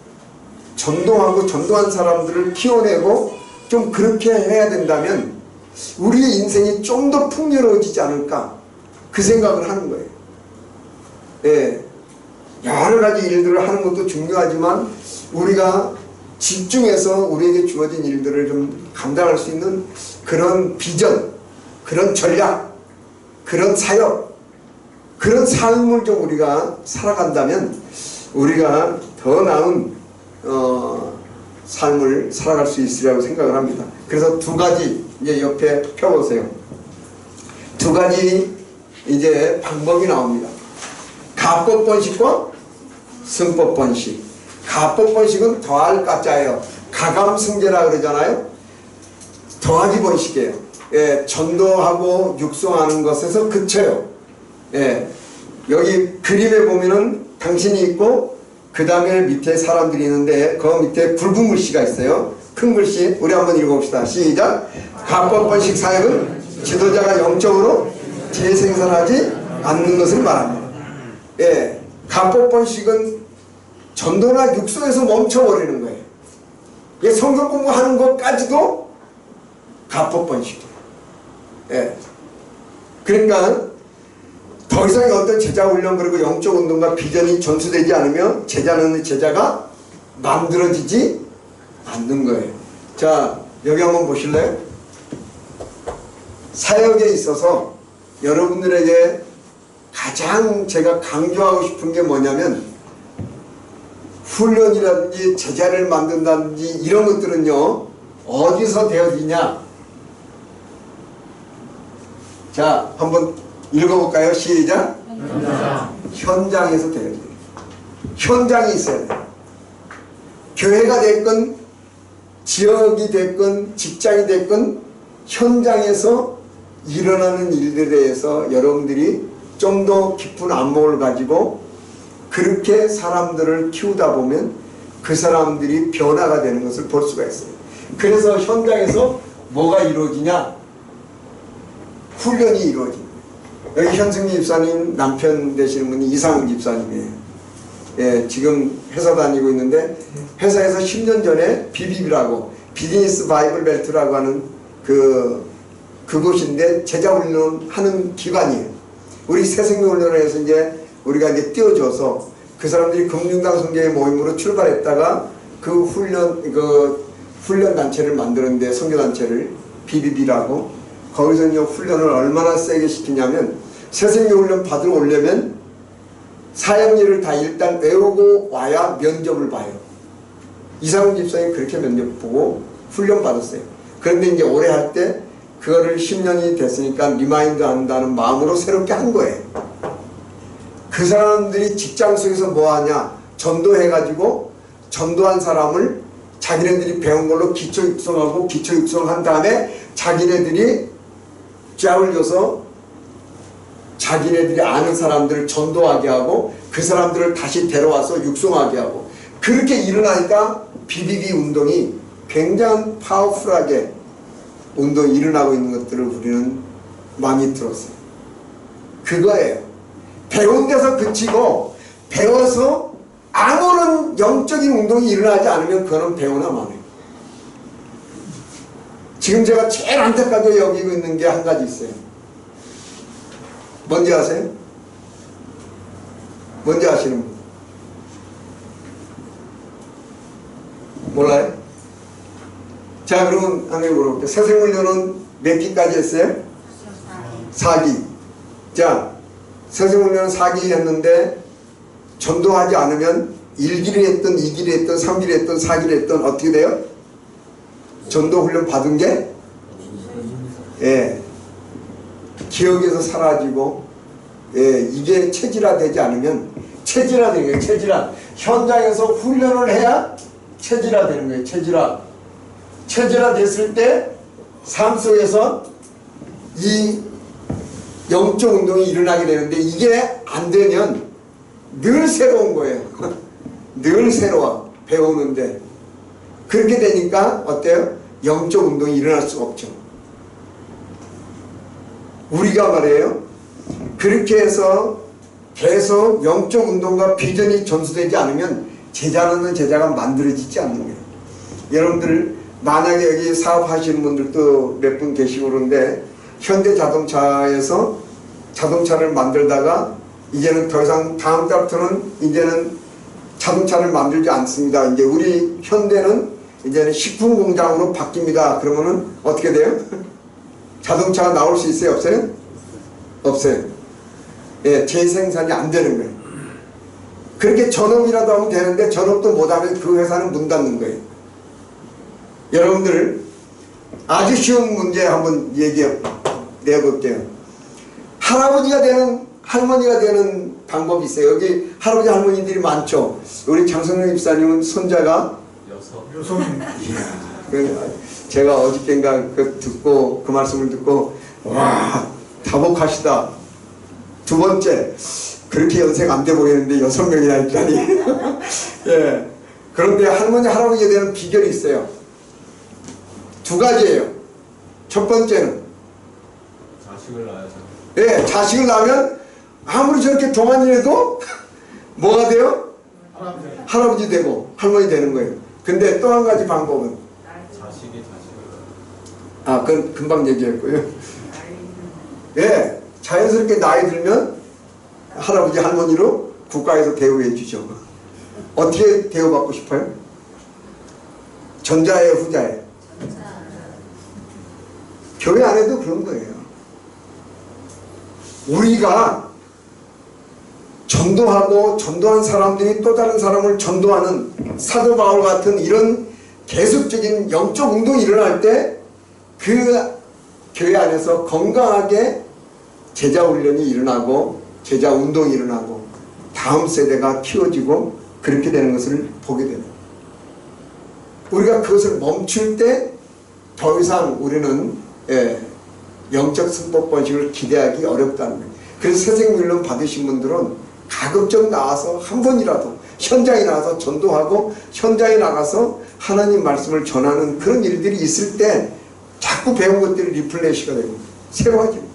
전도하고 전도한 사람들을 키워내고 좀 그렇게 해야 된다면 우리의 인생이 좀 더 풍요로워지지 않을까 그 생각을 하는 거예요. 예, 여러 가지 일들을 하는 것도 중요하지만 우리가 집중해서 우리에게 주어진 일들을 좀 감당할 수 있는 그런 비전, 그런 전략, 그런 사역, 그런 삶을 좀 우리가 살아간다면 우리가 더 나은 삶을 살아갈 수 있으리라고 생각을 합니다. 그래서 두 가지 이제 옆에 펴보세요. 두 가지 이제 방법이 나옵니다. 가법 번식과 승법 번식. 가법 번식은 더할 가짜예요. 가감승제라 그러잖아요. 더하기 번식이에요. 예, 전도하고 육성하는 것에서 그쳐요. 예, 여기 그림에 보면은 당신이 있고 그 다음에 밑에 사람들이 있는데 그 밑에 굵은 글씨가 있어요. 큰 글씨 우리 한번 읽어봅시다. 시작. 각번번씩 사역은 지도자가 영적으로 재생산하지 않는 것을 말합니다. 예, 각번번씩은 전도나 육성에서 멈춰버리는 거예요. 예, 성경 공부하는 것까지도 각번번씩. 예, 그러니까 더 이상의 어떤 제자 훈련 그리고 영적 운동과 비전이 전수되지 않으면 제자가 만들어지지 않는 거예요. 자, 여기 한번 보실래요? 사역에 있어서 여러분들에게 가장 제가 강조하고 싶은 게 뭐냐면 훈련이라든지 제자를 만든다든지 이런 것들은요 어디서 되어지냐. 자, 한번 읽어볼까요? 시작. 현장에서 되어져요. 현장이 있어야 돼요. 교회가 됐건 지역이 됐건 직장이 됐건 현장에서 일어나는 일들에 대해서 여러분들이 좀 더 깊은 안목을 가지고 그렇게 사람들을 키우다 보면 그 사람들이 변화가 되는 것을 볼 수가 있어요. 그래서 현장에서 뭐가 이루어지냐? 훈련이 이루어집니다. 여기 현승기 집사님 남편 되시는 분이 이상훈 집사님이에요. 예, 지금 회사 다니고 있는데 회사에서 10년 전에 BBB라고 비즈니스 바이블 벨트라고 하는 그곳인데 제자훈련 하는 기관이에요. 우리 새생명훈련에서 이제 우리가 이제 띄워줘서 그 사람들이 금융당 성교회 모임으로 출발했다가 그 훈련 단체를 만드는데 선교 단체를 BBB라고 거기서 이제 훈련을 얼마나 세게 시키냐면 새생명훈련 받으러 오려면 사역일을 다 일단 외우고 와야 면접을 봐요. 이상훈 집사님 그렇게 면접 보고 훈련 받았어요. 그런데 이제 올해 할 때 그거를 10년이 됐으니까 리마인드 한다는 마음으로 새롭게 한 거예요. 그 사람들이 직장 속에서 뭐 하냐? 전도해가지고 전도한 사람을 자기네들이 배운 걸로 기초 육성하고 기초 육성한 다음에 자기네들이 짝을 줘서 자기네들이 아는 사람들을 전도하게 하고 그 사람들을 다시 데려와서 육성하게 하고 그렇게 일어나니까 BBB 운동이 굉장히 파워풀하게 운동이 일어나고 있는 것들을 우리는 많이 들었어요. 그거예요. 배운 데서 그치고 배워서 아무런 영적인 운동이 일어나지 않으면 그거는 배우나 마네요. 지금 제가 제일 안타깝게 여기고 있는 게 한 가지 있어요. 뭔지 아세요? 뭔지 아시는 분? 몰라요? 자, 그러면 한 개 물어볼게요. 새생훈련은 몇 기까지 했어요? 4기. 자, 새생훈련은 4기 했는데 전도하지 않으면 1기를 했든 2기를 했든 3기를 했든 4기를 했든 어떻게 돼요? 전도훈련 받은 게 예, 기억에서 사라지고 예, 이게 체질화되지 않으면 체질화되는 거예요. 체질화. 현장에서 훈련을 해야 체질화되는 거예요. 체질화 됐을 때 삶 속에서 이 영적 운동이 일어나게 되는데 이게 안 되면 늘 새로운 거예요. 늘 새로워. 배우는데 그렇게 되니까 어때요? 영적 운동이 일어날 수가 없죠. 우리가 말이에요. 그렇게 해서 계속 영적 운동과 비전이 전수되지 않으면 제자는 제자가 만들어지지 않는 거예요. 여러분들 만약에 여기 사업하시는 분들도 몇 분 계시고 그런데 현대자동차에서 자동차를 만들다가 이제는 더 이상 다음 달부터는 이제는 자동차를 만들지 않습니다. 이제 우리 현대는 이제는 식품 공장으로 바뀝니다. 그러면은 어떻게 돼요? 자동차가 나올 수 있어요? 없어요? 없어요. 예, 재생산이 안 되는 거예요. 그렇게 전업이라도 하면 되는데 전업도 못하면 그 회사는 문 닫는 거예요. 여러분들 아주 쉬운 문제 한번 내볼게요. 할아버지가 되는 할머니가 되는 방법이 있어요. 여기 할아버지 할머니들이 많죠. 우리 장성룡 집사님은 손자가 여성입니다. 제가 어저께인가 그 말씀을 듣고 와 다복하시다. 두 번째 그렇게 연세가 안 돼 보이는데 6명이나 있다니. 예. 그런데 할머니 할아버지에 대한 비결이 있어요. 두 가지예요. 첫 번째는 자식을 낳아야죠. 예, 자식을 낳으면 아무리 저렇게 동안이라도 뭐가 돼요? 할아버지 되고 할머니 되는 거예요. 근데 또 한 가지 방법은 자식을 그건 금방 얘기했고요. 예, 자연스럽게 나이 들면 할아버지 할머니로 국가에서 대우해 주죠. 어떻게 대우받고 싶어요? 전자예요, 후자예요? 교회 안에도 그런 거예요. 우리가 전도하고 전도한 사람들이 또 다른 사람을 전도하는 사도 바울 같은 이런 계속적인 영적 운동이 일어날 때 그 교회 안에서 건강하게 제자 훈련이 일어나고 제자 운동이 일어나고 다음 세대가 키워지고 그렇게 되는 것을 보게 됩니다. 우리가 그것을 멈출 때 더 이상 우리는 영적 승법 번식을 기대하기 어렵다는 거예요. 그래서 새생명론 받으신 분들은 가급적 나와서 한 번이라도 현장에 나가서 전도하고 현장에 나가서 하나님 말씀을 전하는 그런 일들이 있을 때 자꾸 배운 것들이 리플레이시가 되고 새로워집니다.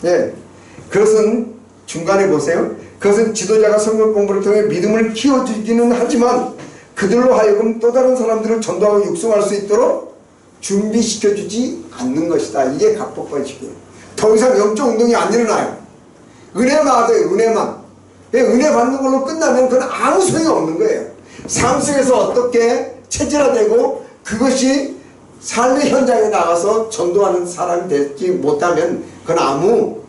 예. 그것은 중간에 보세요. 그것은 지도자가 성경 공부를 통해 믿음을 키워주기는 하지만 그들로 하여금 또 다른 사람들을 전도하고 육성할 수 있도록 준비시켜주지 않는 것이다. 이게 각법번식이에요. 더 이상 영적 운동이 안 일어나요. 은혜만 하세요. 은혜만. 은혜 받는 걸로 끝나면 그건 아무 소용이 없는 거예요. 삶 속에서 어떻게 체질화되고 그것이 삶의 현장에 나가서 전도하는 사람이 되지 못하면 그건 아무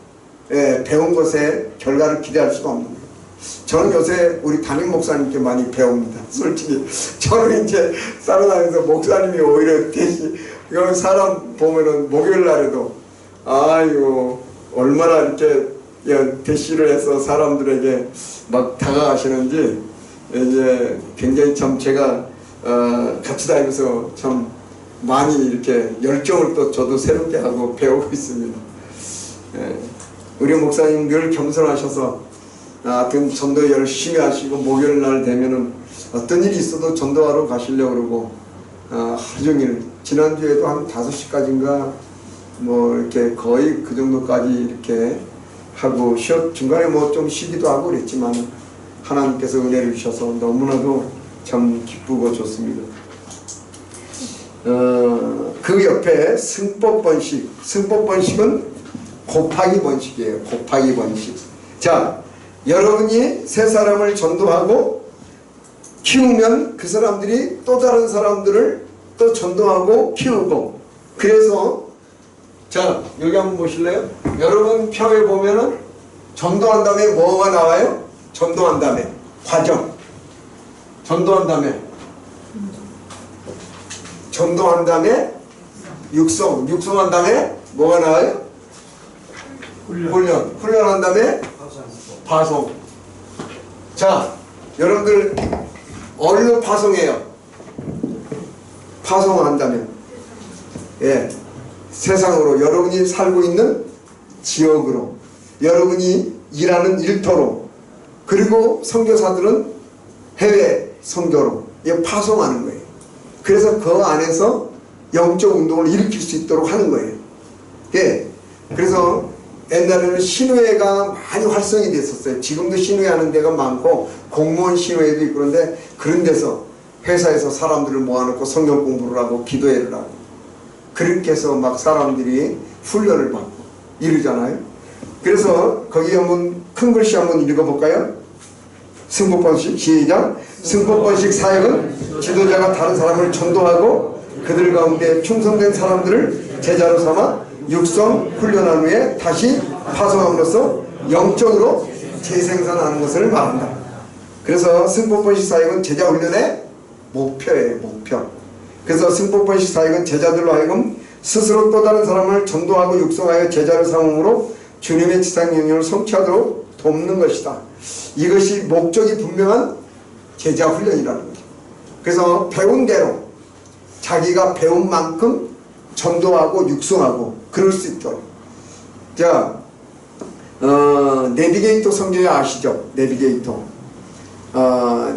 배운 것에 결과를 기대할 수가 없는 거예요. 저는 요새 우리 담임 목사님께 많이 배웁니다. 솔직히 저는 이제 살아다니면서 목사님이 오히려 대신 이런 사람 보면은 목요일 날에도 아이고 얼마나 이렇게 대시를 해서 사람들에게 막 다가가시는지 이제 굉장히 참 제가 같이 다니면서 참 많이 이렇게 열정을 또 저도 새롭게 하고 배우고 있습니다. 우리 목사님 늘 겸손하셔서 하여튼 전도 열심히 하시고 목요일 날 되면은 어떤 일이 있어도 전도하러 가시려고 그러고 하루 종일 지난주에도 한 5시까지인가 뭐 이렇게 거의 그 정도까지 이렇게 하고 중간에 뭐 좀 쉬기도 하고 그랬지만 하나님께서 은혜를 주셔서 너무나도 참 기쁘고 좋습니다. 그 옆에 승법 번식. 승법 번식은 곱하기 번식이에요. 곱하기 번식. 자, 여러분이 세 사람을 전도하고 키우면 그 사람들이 또 다른 사람들을 또 전도하고 키우고 그래서 자 여기 한번 보실래요? 여러분 표에 보면은 전도한 다음에 뭐가 나와요? 전도한 다음에 과정 전도한 다음에 육성한 다음에 뭐가 나와요? 훈련한 다음에 파송. 자 여러분들 어디로 파송해요? 파송한다면 세상으로 여러분이 살고 있는 지역으로 여러분이 일하는 일터로 그리고 선교사들은 해외 선교로 파송하는 거예요. 그래서 그 안에서 영적 운동을 일으킬 수 있도록 하는 거예요. 그래서 옛날에는 신회가 많이 활성이 됐었어요. 지금도 신회하는 데가 많고 공무원 신회도 있고 그런데 그런 데서 회사에서 사람들을 모아놓고 성경 공부를 하고 기도회를 하고 그렇게 해서 막 사람들이 훈련을 받고 이러잖아요. 그래서 거기 한번 큰 글씨 한번 읽어볼까요? 승법번식 시작. 승법번식 사역은 지도자가 다른 사람을 전도하고 그들 가운데 충성된 사람들을 제자로 삼아 육성 훈련한 후에 다시 파송함으로써 영적으로 재생산하는 것을 말한다. 그래서 승법번식 사역은 제자 훈련의 목표예요. 목표. 그래서 승법번식 사역은 제자들로 하여금 스스로 또 다른 사람을 전도하고 육성하여 제자를 삼음으로 주님의 지상 영역을 성취하도록 돕는 것이다. 이것이 목적이 분명한 제자 훈련이라는 거죠. 그래서 배운 대로 자기가 배운 만큼 전도하고 육성하고 그럴 수 있도록. 자, 내비게이터 선교회 아시죠? 내비게이터.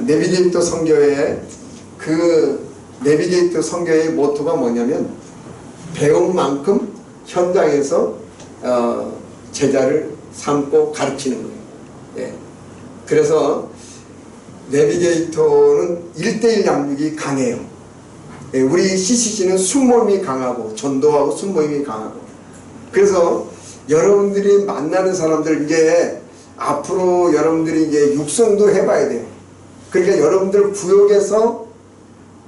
내비게이터 선교회 그 내비게이터 성경의 모토가 뭐냐면 배운 만큼 현장에서 제자를 삼고 가르치는 거예요. 예. 그래서 내비게이터는 1:1 양육이 강해요. 예, 우리 CCC는 순모임이 강하고 전도하고 순모임이 강하고, 그래서 여러분들이 만나는 사람들 이제 앞으로 여러분들이 이제 육성도 해봐야 돼요. 그러니까 여러분들 구역에서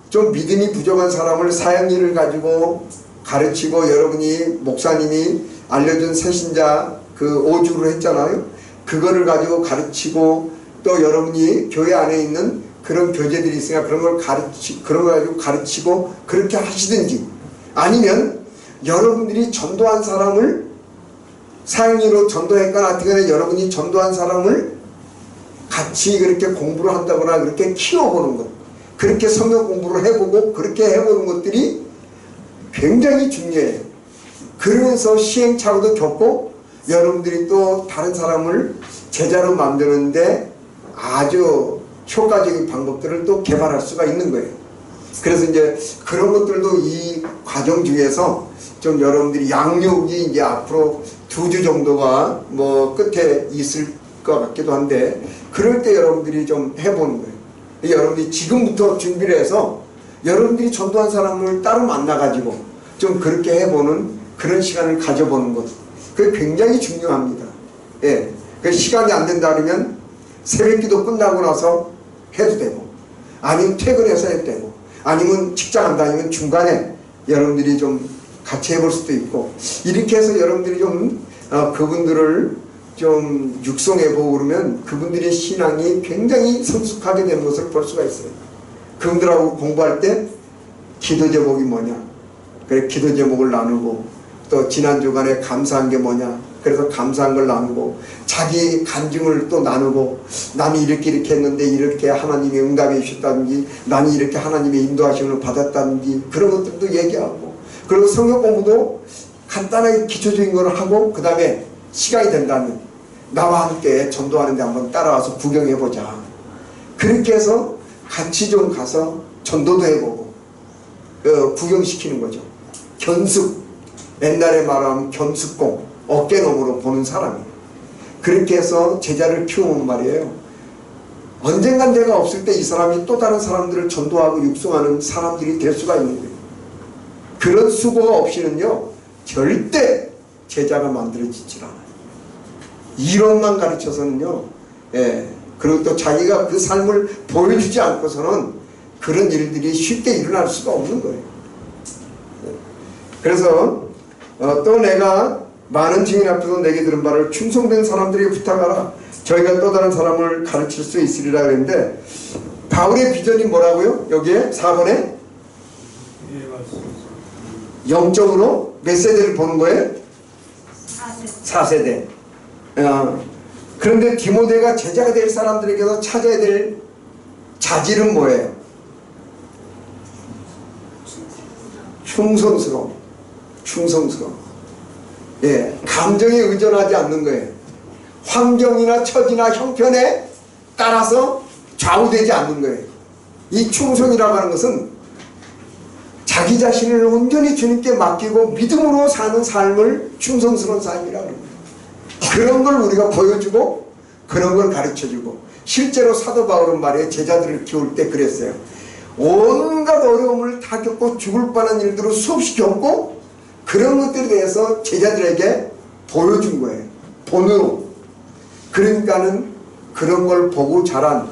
좀 믿음이 부족한 사람을 사형리를 가지고 가르치고, 여러분이 목사님이 알려준 새신자 그 5주로 했잖아요. 그거를 가지고 가르치고, 또 여러분이 교회 안에 있는 그런 교재들이 있으니까 그런 걸 그런 걸 가지고 가르치고 그렇게 하시든지, 아니면 여러분들이 전도한 사람을 사형리로 전도했거나 하여튼 여러분이 전도한 사람을 같이 그렇게 공부를 한다거나 그렇게 키워보는 것, 그렇게 성경 공부를 해보고 그렇게 해보는 것들이 굉장히 중요해요. 그러면서 시행착오도 겪고 여러분들이 또 다른 사람을 제자로 만드는데 아주 효과적인 방법들을 또 개발할 수가 있는 거예요. 그래서 이제 그런 것들도 이 과정 중에서 좀 여러분들이 양육이 이제 앞으로 2주 정도가 뭐 끝에 있을 것 같기도 한데, 그럴 때 여러분들이 좀 해보는 거예요. 여러분들이 지금부터 준비를 해서 여러분들이 전도한 사람을 따로 만나가지고 좀 그렇게 해보는 그런 시간을 가져보는 것, 그게 굉장히 중요합니다. 예. 그 시간이 안 된다 그러면 새벽기도 끝나고 나서 해도 되고, 아니면 퇴근해서 해도 되고, 아니면 직장 안 다니면 중간에 여러분들이 좀 같이 해볼 수도 있고, 이렇게 해서 여러분들이 좀 그분들을 좀 육성해보고 그러면 그분들의 신앙이 굉장히 성숙하게 되는 것을 볼 수가 있어요. 그분들하고 공부할 때 기도 제목이 뭐냐, 그래 기도 제목을 나누고, 또 지난 주간에 감사한 게 뭐냐, 그래서 감사한 걸 나누고, 자기 간증을 또 나누고, 나는 이렇게 했는데 이렇게 하나님이 응답해 주셨다든지, 나는 이렇게 하나님의 인도하심을 받았다든지, 그런 것들도 얘기하고, 그리고 성경 공부도 간단하게 기초적인 걸 하고, 그 다음에 시간이 된다면 나와 함께 전도하는데 한번 따라와서 구경해보자. 그렇게 해서 같이 좀 가서 전도도 해보고 구경시키는 거죠. 견습, 옛날에 말하면 견습공, 어깨너머로 보는 사람이에요. 그렇게 해서 제자를 키우면 말이에요, 언젠간 내가 없을 때 이 사람이 또 다른 사람들을 전도하고 육성하는 사람들이 될 수가 있는 거예요. 그런 수고가 없이는요 절대 제자가 만들어지질 않아요. 이론만 가르쳐서는요, 예, 그리고 또 자기가 그 삶을 보여주지 않고서는 그런 일들이 쉽게 일어날 수가 없는 거예요. 그래서 또 내가 많은 증인 앞에서 내게 들은 바를 충성된 사람들에게 부탁하라. 저희가 또 다른 사람을 가르칠 수 있으리라 그랬는데, 바울의 비전이 뭐라고요? 여기에 4번에 영적으로 몇 세대를 보는 거예요? 4세대. 그런데 디모데가 제자가 될 사람들에게서 찾아야 될 자질은 뭐예요? 충성스러움. 예, 감정에 의존하지 않는 거예요. 환경이나 처지나 형편에 따라서 좌우되지 않는 거예요. 이 충성이라고 하는 것은 자기 자신을 온전히 주님께 맡기고 믿음으로 사는 삶을 충성스러운 삶이라고 합니다. 그런 걸 우리가 보여주고 그런 걸 가르쳐주고, 실제로 사도 바울은 말이에요, 제자들을 키울 때 그랬어요. 온갖 어려움을 다 겪고 죽을 뻔한 일들을 수없이 겪고 그런 것들에 대해서 제자들에게 보여준 거예요. 본으로. 그러니까는 그런 걸 보고 자란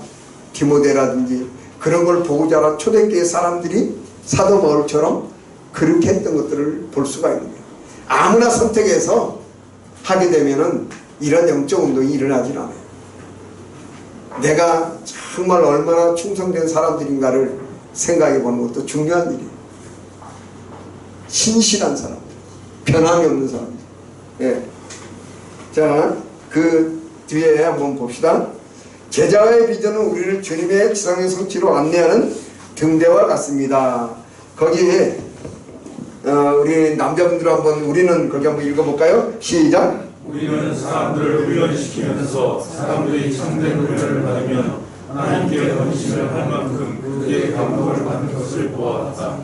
디모데라든지 그런 걸 보고 자란 초대교회 사람들이 사도 바울처럼 그렇게 했던 것들을 볼 수가 있는 거예요. 아무나 선택해서 하게 되면은 이런 영적 운동이 일어나질 않아요. 내가 정말 얼마나 충성된 사람들인가를 생각해 보는 것도 중요한 일이에요. 신실한 사람들, 변함이 없는 사람들. 예. 자, 그 뒤에 한번 봅시다. 제자의 비전은 우리를 주님의 지상의 성취로 안내하는 등대와 같습니다. 거기에 우리 남자분들 한번, 우리는 거기 한번 읽어볼까요? 시작. 우리는 사람들을 훈련시키면서 사람들이 참된 훈련을 받으면 하나님께 헌신을 할 만큼 그의 감동을 받는 것을 보았다.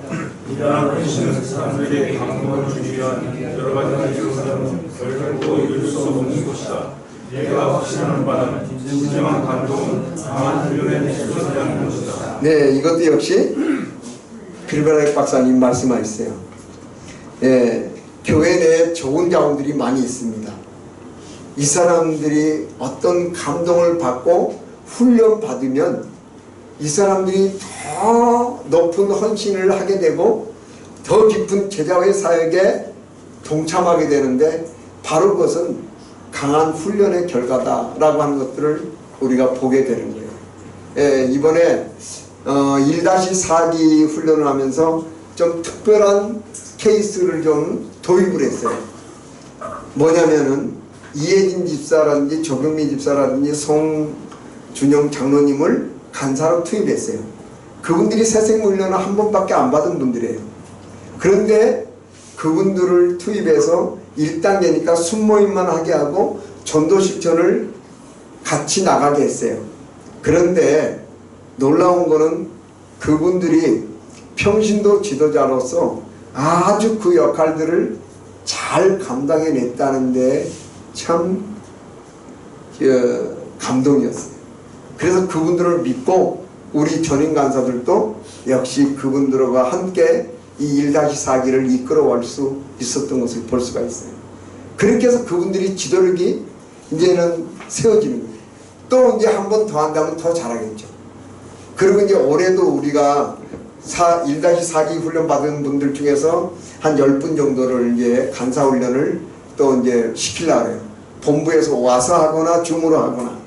이러한 헌신은 사람들에게 감동을 주기 위한 여러 가지 요소는 결코 이룰 수 없는 것이다. 내가 확신하는 바는 진정한 감동은 강한 훈련에 필요하다는 것이다. 네, 이것도 역시 빌베렉 박사님 말씀하셨어요. 예, 교회 내에 좋은 자원들이 많이 있습니다. 이 사람들이 어떤 감동을 받고 훈련 받으면 이 사람들이 더 높은 헌신을 하게 되고 더 깊은 제자의 사역에 동참하게 되는데, 바로 그것은 강한 훈련의 결과다라고 하는 것들을 우리가 보게 되는 거예요. 예, 이번에 1-4기 훈련을 하면서 좀 특별한 케이스를 좀 도입을 했어요. 뭐냐면은 이혜진 집사라든지 조경미 집사라든지 송준영 장로님을 간사로 투입했어요. 그분들이 새생훈련을 한 번밖에 안 받은 분들이에요. 그런데 그분들을 투입해서 1단계니까 순모임만 하게 하고 전도 실천을 같이 나가게 했어요. 그런데 놀라운 거는 그분들이 평신도 지도자로서 아주 그 역할들을 잘 감당해냈다는데 참 감동이었어요. 그래서 그분들을 믿고 우리 전임 간사들도 역시 그분들과 함께 이 1-4기를 이끌어갈 수 있었던 것을 볼 수가 있어요. 그렇게 해서 그분들이 지도력이 이제는 세워지는 거예요. 또 이제 한 번 더 한다면 더 잘하겠죠. 그리고 이제 올해도 우리가 1-4기 훈련 받은 분들 중에서 한 10분 정도를 이제 간사 훈련을 또 이제 시키려고 해요. 본부에서 와서 하거나 줌으로 하거나.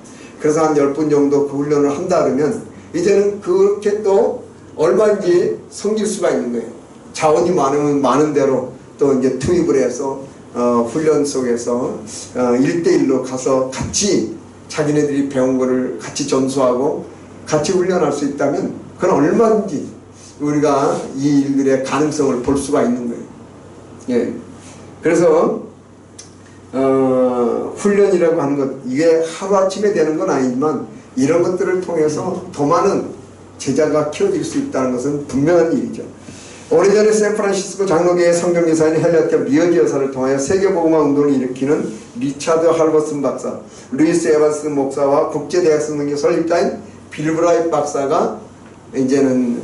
그래서 한 10분 정도 그 훈련을 한다 그러면 이제는 그렇게 또 얼마인지 섬길 수가 있는 거예요. 자원이 많으면 많은 대로 또 이제 투입을 해서 훈련 속에서 1대1로 가서 같이 자기네들이 배운 거를 같이 전수하고 같이 훈련할 수 있다면 그건 얼마든지 우리가 이 일들의 가능성을 볼 수가 있는 거예요. 예. 그래서 훈련이라고 하는 것, 이게 하루아침에 되는 건 아니지만 이런 것들을 통해서 더 많은 제자가 키워질 수 있다는 것은 분명한 일이죠. 오래전에 샌프란시스코 장로교회 성경여사인 헬레트 미어지 여사를 통하여 세계복음화 운동을 일으키는 리차드 할버슨 박사, 루이스 에반스 목사와 국제대학생 등의 설립자인 빌브라이트 박사가 이제는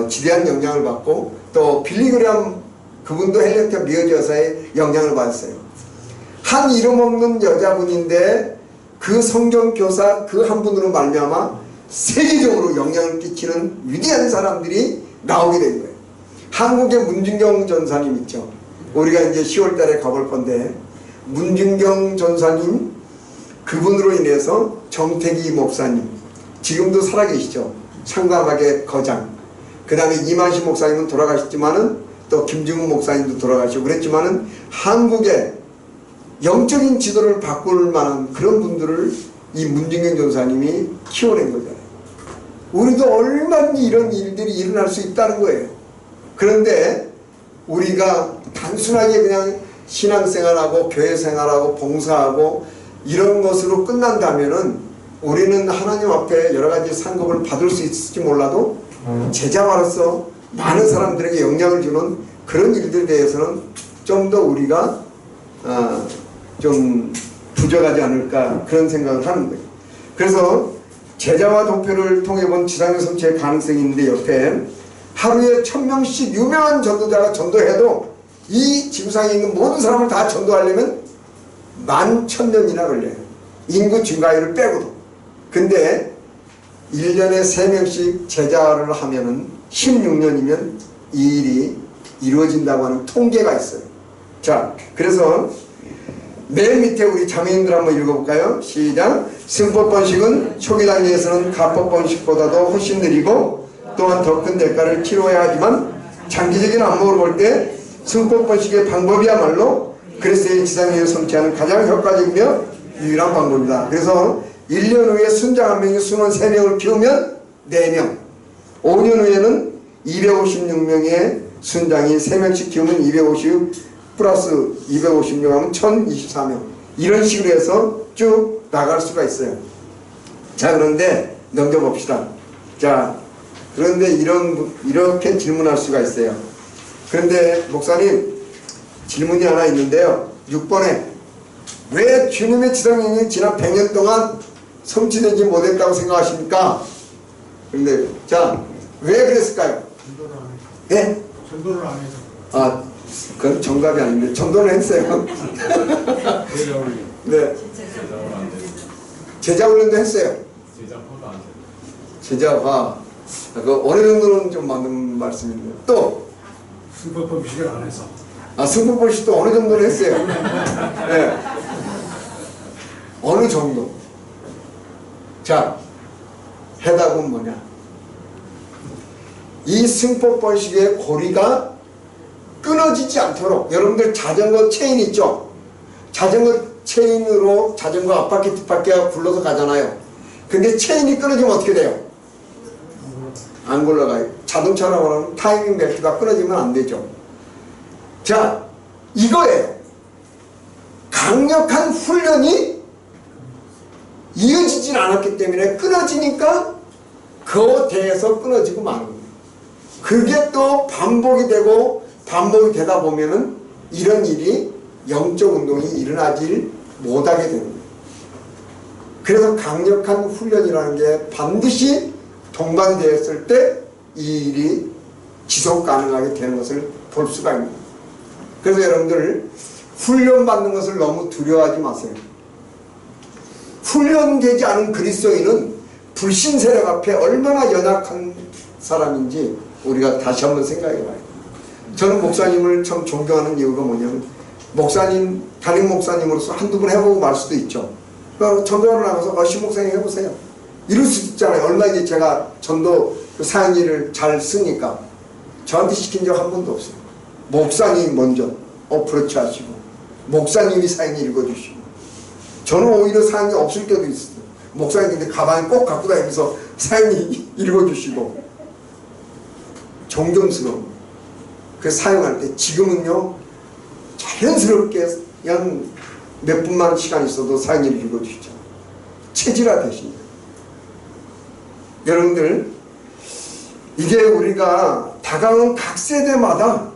지대한 영향을 받고, 또 빌리그램 그분도 헬레트 미어지 여사의 영향을 받았어요. 한 이름 없는 여자분인데 그 성경교사 그 한 분으로 말미암아 세계적으로 영향을 끼치는 위대한 사람들이 나오게 된 거예요. 한국의 문준경 전사님 있죠. 우리가 이제 10월 달에 가볼 건데, 문준경 전사님 그분으로 인해서 정태기 목사님, 지금도 살아계시죠. 상담학의 거장. 그 다음에 이만식 목사님은 돌아가셨지만은 또 김중훈 목사님도 돌아가시고 그랬지만은 한국의 영적인 지도를 바꿀 만한 그런 분들을 이 문준경 전사님이 키워낸 거잖아요. 우리도 얼마든지 이런 일들이 일어날 수 있다는 거예요. 그런데 우리가 단순하게 그냥 신앙생활하고 교회생활하고 봉사하고 이런 것으로 끝난다면은 우리는 하나님 앞에 여러가지 상급을 받을 수 있을지 몰라도 제자로서 많은 사람들에게 영향을 주는 그런 일들에 대해서는 좀 더 우리가 좀 부족하지 않을까, 그런 생각을 하는 거예요. 그래서 제자와 도표를 통해 본 지상의 성취의 가능성이 있는데, 옆에 하루에 1000명씩 유명한 전도자가 전도해도 이 지구상에 있는 모든 사람을 다 전도하려면 11,000년이나 걸려요. 인구 증가율을 빼고도. 근데 1년에 3명씩 제자를 하면은 16년이면 이 일이 이루어진다고 하는 통계가 있어요. 자, 그래서 맨 밑에 우리 자매님들 한번 읽어볼까요? 시작. 승법 번식은 초기 단계에서는 가법 번식보다도 훨씬 느리고 또한 더 큰 대가를 치러야 하지만 장기적인 안목으로 볼 때 승법 번식의 방법이야말로 그리스도의 지상에 성취하는 가장 효과적이며 유일한 방법이다. 그래서 1년 후에 순장 1명이 순원 3명을 키우면 4명, 5년 후에는 256명의 순장이 3명씩 키우면 250 플러스 256 하면 1024명, 이런 식으로 해서 쭉 나갈 수가 있어요. 자, 그런데 넘겨봅시다. 자, 그런데 이렇게 질문할 수가 있어요. 그런데 목사님, 질문이 하나 있는데요. 6번에 왜 주님의 지성령이 지난 100년 동안 성취되지 못했다고 생각하십니까? 그런데 자, 왜 그랬을까요? 전도를 안 해서. 예? 전도를 안 해서. 아, 그건 정답이 아닌데 전도는 했어요. 네, 제자 훈련도 했어요. 제자화. 그 어느 정도는 좀 맞는 말씀인데 또 승법 법칙을 안 해서. 승부보시도 어느 정도는 했어요. 네. 어느 정도. 자, 해답은 뭐냐? 이 승법번식의 고리가 끊어지지 않도록, 여러분들 자전거 체인 있죠? 자전거 체인으로 자전거 앞바퀴 뒷바퀴가 굴러서 가잖아요. 근데 체인이 끊어지면 어떻게 돼요? 안 굴러가요. 자동차라고 하면 타이밍 벨트가 끊어지면 안 되죠. 자, 이거예요. 강력한 훈련이 이어지진 않았기 때문에 끊어지니까 그거 대해서 끊어지고 마는 거예요. 그게 또 반복이 되고 반복이 되다 보면은 이런 일이 영적 운동이 일어나질 못하게 되는 거예요. 그래서 강력한 훈련이라는 게 반드시 동반되었을 때 이 일이 지속 가능하게 되는 것을 볼 수가 있는 거예요. 그래서 여러분들 훈련받는 것을 너무 두려워하지 마세요. 훈련되지 않은 그리스도인은 불신 세력 앞에 얼마나 연약한 사람인지 우리가 다시 한번 생각해 봐요. 저는 목사님을 참 존경하는 이유가 뭐냐면 목사님, 담임 목사님으로서 한두 번 해보고 말 수도 있죠. 그러니까 전도를 나가서 시 목사님 해보세요. 이럴 수도 있잖아요. 얼마 이제 제가 전도 그 사역일을 잘 쓰니까 저한테 시킨 적 한 번도 없어요. 목사님 먼저 어프로치 하시고 목사님이 사역일 읽어주시고 저는 오히려 사역이 없을 때도 있어요. 목사님인데 가방에 꼭 갖고 다니면서 사역일 읽어주시고 존경스러운 그 사용할 때 지금은요 자연스럽게 그냥 몇 분만 시간 있어도 사역일 읽어주시죠. 체질화 되십니다. 여러분들 이게 우리가 다가오는 각 세대마다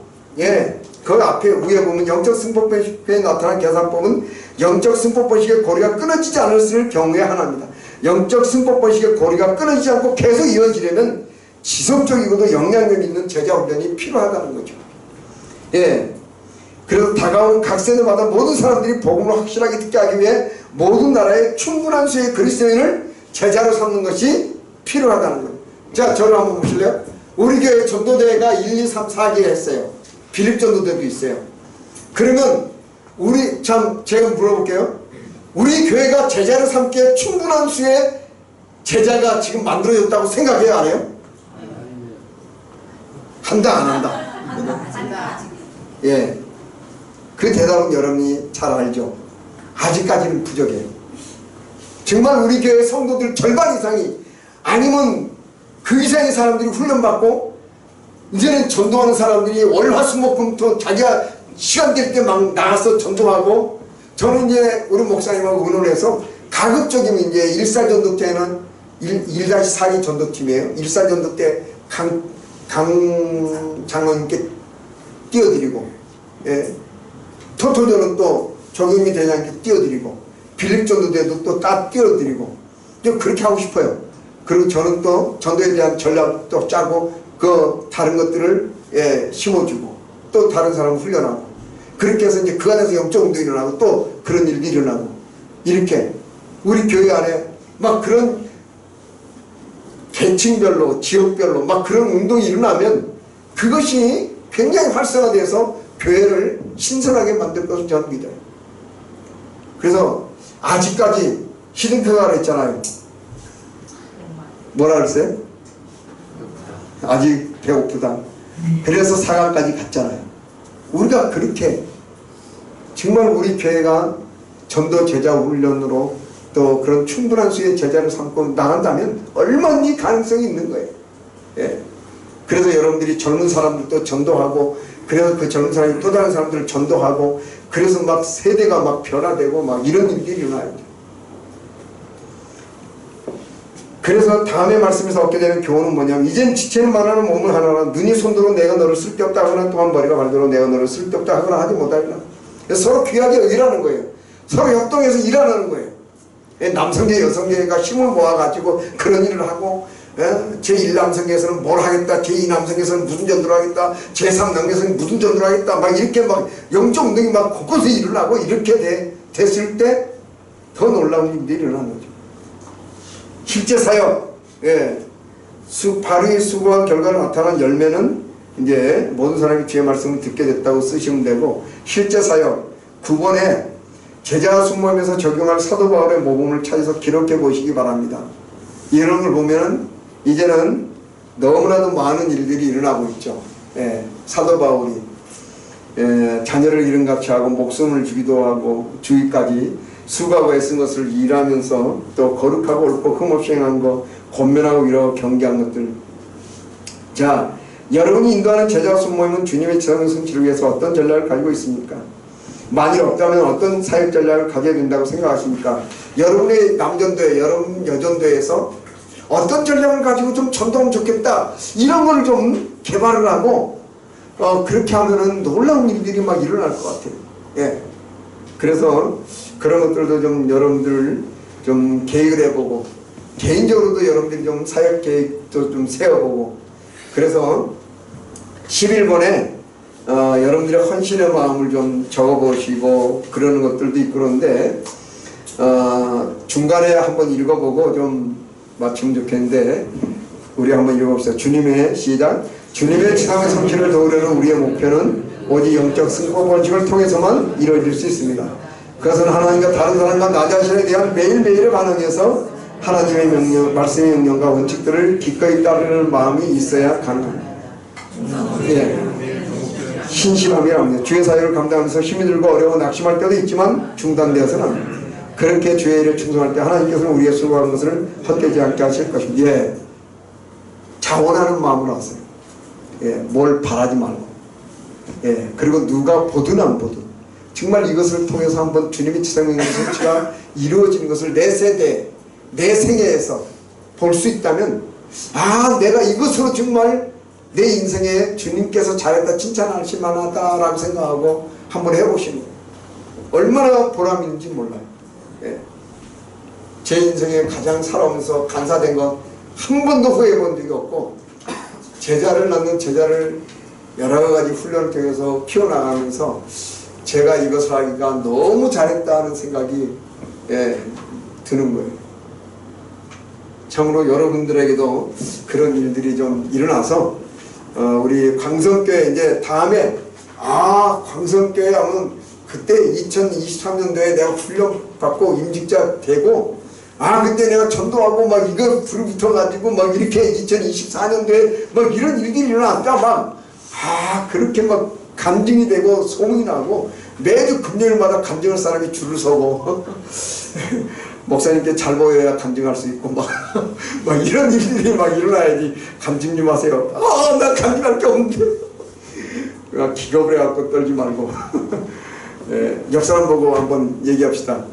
그 앞에 위에 보면 영적 승법법에 나타난 계산법은 영적 승법법식의 고리가 끊어지지 않을 경우에 하나입니다. 영적 승법법식의 고리가 끊어지지 않고 계속 이어지려면 지속적이고도 영향력 있는 제자 훈련이 필요하다는 거죠. 그래서 다가오는 각 세대마다 모든 사람들이 복음을 확실하게 듣게 하기 위해 모든 나라에 충분한 수의 그리스도인을 제자로 삼는 것이 필요하다는 거예요. 자, 저를 한번 보실래요? 우리 교회 전도대회가 1, 2, 3, 4개 했어요. 빌립 전도대도 있어요. 그러면 우리 제가 물어볼게요. 우리 교회가 제자를 삼기에 충분한 수의 제자가 지금 만들어졌다고 생각해요? 안 해요? 한다 안 한다? 그 대답은 여러분이 잘 알죠. 아직까지는 부족해요. 정말 우리 교회 성도들 절반 이상이 아니면 그 이상의 사람들이 훈련받고 이제는 전도하는 사람들이 월화수목금토 자기가 시간 될 때 막 나가서 전도하고 저는 이제 우리 목사님하고 의논해서 가급적이면 이제 일살전도 때는 1-4기 전도팀이에요. 일살전도 때 강 장로님께 띄워드리고 토토전은 또 조경미 대장님께 띄워드리고 빌립전도 때도 또 딱 띄워드리고 그렇게 하고 싶어요. 그리고 저는 또 전도에 대한 전략도 짜고 그 다른 것들을 심어주고 또 다른 사람을 훈련하고 그렇게 해서 이제 그 안에서 영적 운동이 일어나고 또 그런 일이 일어나고 이렇게 우리 교회 안에 막 그런 계층별로 지역별로 막 그런 운동이 일어나면 그것이 굉장히 활성화돼서 교회를 신선하게 만들 것을 저는 믿어요. 그래서 아직까지 히든표가 했잖아요. 뭐라 그랬어요? 아직 배고프다. 그래서 4강까지 갔잖아요. 우리가 그렇게 정말 우리 교회가 전도 제자 훈련으로 또 그런 충분한 수의 제자를 삼고 나간다면 얼마나 가능성이 있는 거예요. 그래서 여러분들이 젊은 사람들도 전도하고 그래서 그 젊은 사람이 또 다른 사람들을 전도하고 그래서 막 세대가 막 변화되고 막 이런 일들이 일어나요. 그래서 다음에 말씀에서 얻게 되는 교훈은 뭐냐면 이젠 지체는 만하는 몸을 하나라 눈이 손들어 내가 너를 쓸데없다 하거나 또한 머리가 발들어 내가 너를 쓸데없다 하거나 하지 못하리라. 서로 귀하게 일하는 거예요. 서로 협동해서 일하는 거예요. 남성계 여성계가 힘을 모아가지고 그런 일을 하고 제1남성계에서는 뭘 하겠다, 제2남성계에서는 무슨 전도를 하겠다, 제3남성계에서는 무슨 전도를 하겠다, 막 이렇게 막 영적 운동이 막 곳곳에 일어나고 이렇게 됐을 때 더 놀라운 일이 일어나는 거죠. 실제 사역, 바르게 수고한 결과로 나타난 열매는 이제 모든 사람이 주의 말씀을 듣게 됐다고 쓰시면 되고, 실제 사역 9번에 제자 순모임에서 적용할 사도 바울의 모범을 찾아서 기록해 보시기 바랍니다. 이런 걸 보면은 이제는 너무나도 많은 일들이 일어나고 있죠. 사도 바울이 자녀를 이름같이 하고 목숨을 주기도 하고 주기까지 수고하고 애쓴 것을 일하면서 또 거룩하고 옳고 흠없이 행한 것, 권면하고 위로하고 경계한 것들. 자, 여러분이 인도하는 제자 순모임은 주님의 지상의 성취를 위해서 어떤 전략을 가지고 있습니까? 만일 없다면 어떤 사역 전략을 가져야 된다고 생각하십니까? 여러분의 남전도회, 여러분 여전도회에서 어떤 전략을 가지고 좀 전도하면 좋겠다, 이런 걸 좀 개발을 하고 그렇게 하면은 놀라운 일들이 막 일어날 것 같아요. 그래서 그런 것들도 좀 여러분들 좀 계획을 해보고, 개인적으로도 여러분들이 좀 사역 계획도 좀 세워보고, 그래서 11번에 여러분들의 헌신의 마음을 좀 적어보시고 그러는 것들도 있고, 그런데 중간에 한번 읽어보고 좀 맞추면 좋겠는데, 우리 한번 읽어봅시다. 주님의 시작. 주님의 지상의 성취를 도우려는 우리의 목표는 오직 영적 승고 번식을 통해서만 이루어질 수 있습니다. 그것은 하나님과 다른 사람과 나 자신에 대한 매일매일의 반응에서 하나님의 명령, 말씀의 명령과 원칙들을 기꺼이 따르는 마음이 있어야 가능합니다. 신실함이랍니다. 주의 사역을 감당하면서 힘이 들고 어려워 낙심할 때도 있지만 중단되어서는 합니다. 그렇게 주의 일에 충성할 때 하나님께서는 우리의 수고한 것을 헛되지 않게 하실 것입니다. 자원하는 마음으로 하세요. 뭘 바라지 말고. 그리고 누가 보든 안 보든 정말 이것을 통해서 한번 주님의 지상의 성취가 이루어지는 것을 내 세대, 내 생애에서 볼 수 있다면, 내가 이것으로 정말 내 인생에 주님께서 잘했다, 칭찬하실 만하다라고 생각하고 한번 해보시는 거예요. 얼마나 보람 있는지 몰라요. 제 인생에 가장 살아오면서 간사된 것 한 번도 후회해 본 적이 없고, 제자를 낳는 제자를 여러 가지 훈련을 통해서 키워나가면서 제가 이것을 하기가 너무 잘했다는 생각이 드는 거예요. 참으로 여러분들에게도 그런 일들이 좀 일어나서 우리 광성교회 이제 다음에 광성교회 하면 그때 2023년도에 내가 훈련 받고 임직자 되고 그때 내가 전도하고 막 이거 불이 붙어가지고 막 이렇게 2024년도에 막 이런 일들이 일어났다 그렇게 막 간증이 되고 소문이 나고 매주 금요일마다 간증할 사람이 줄을 서고 목사님께 잘 보여야 간증할 수 있고 막 이런 일들이 막 일어나야지 간증 좀 하세요. 나 간증할 게 없는데. 기겁을 해갖고 떨지 말고 옆 사람 보고 한번 얘기합시다.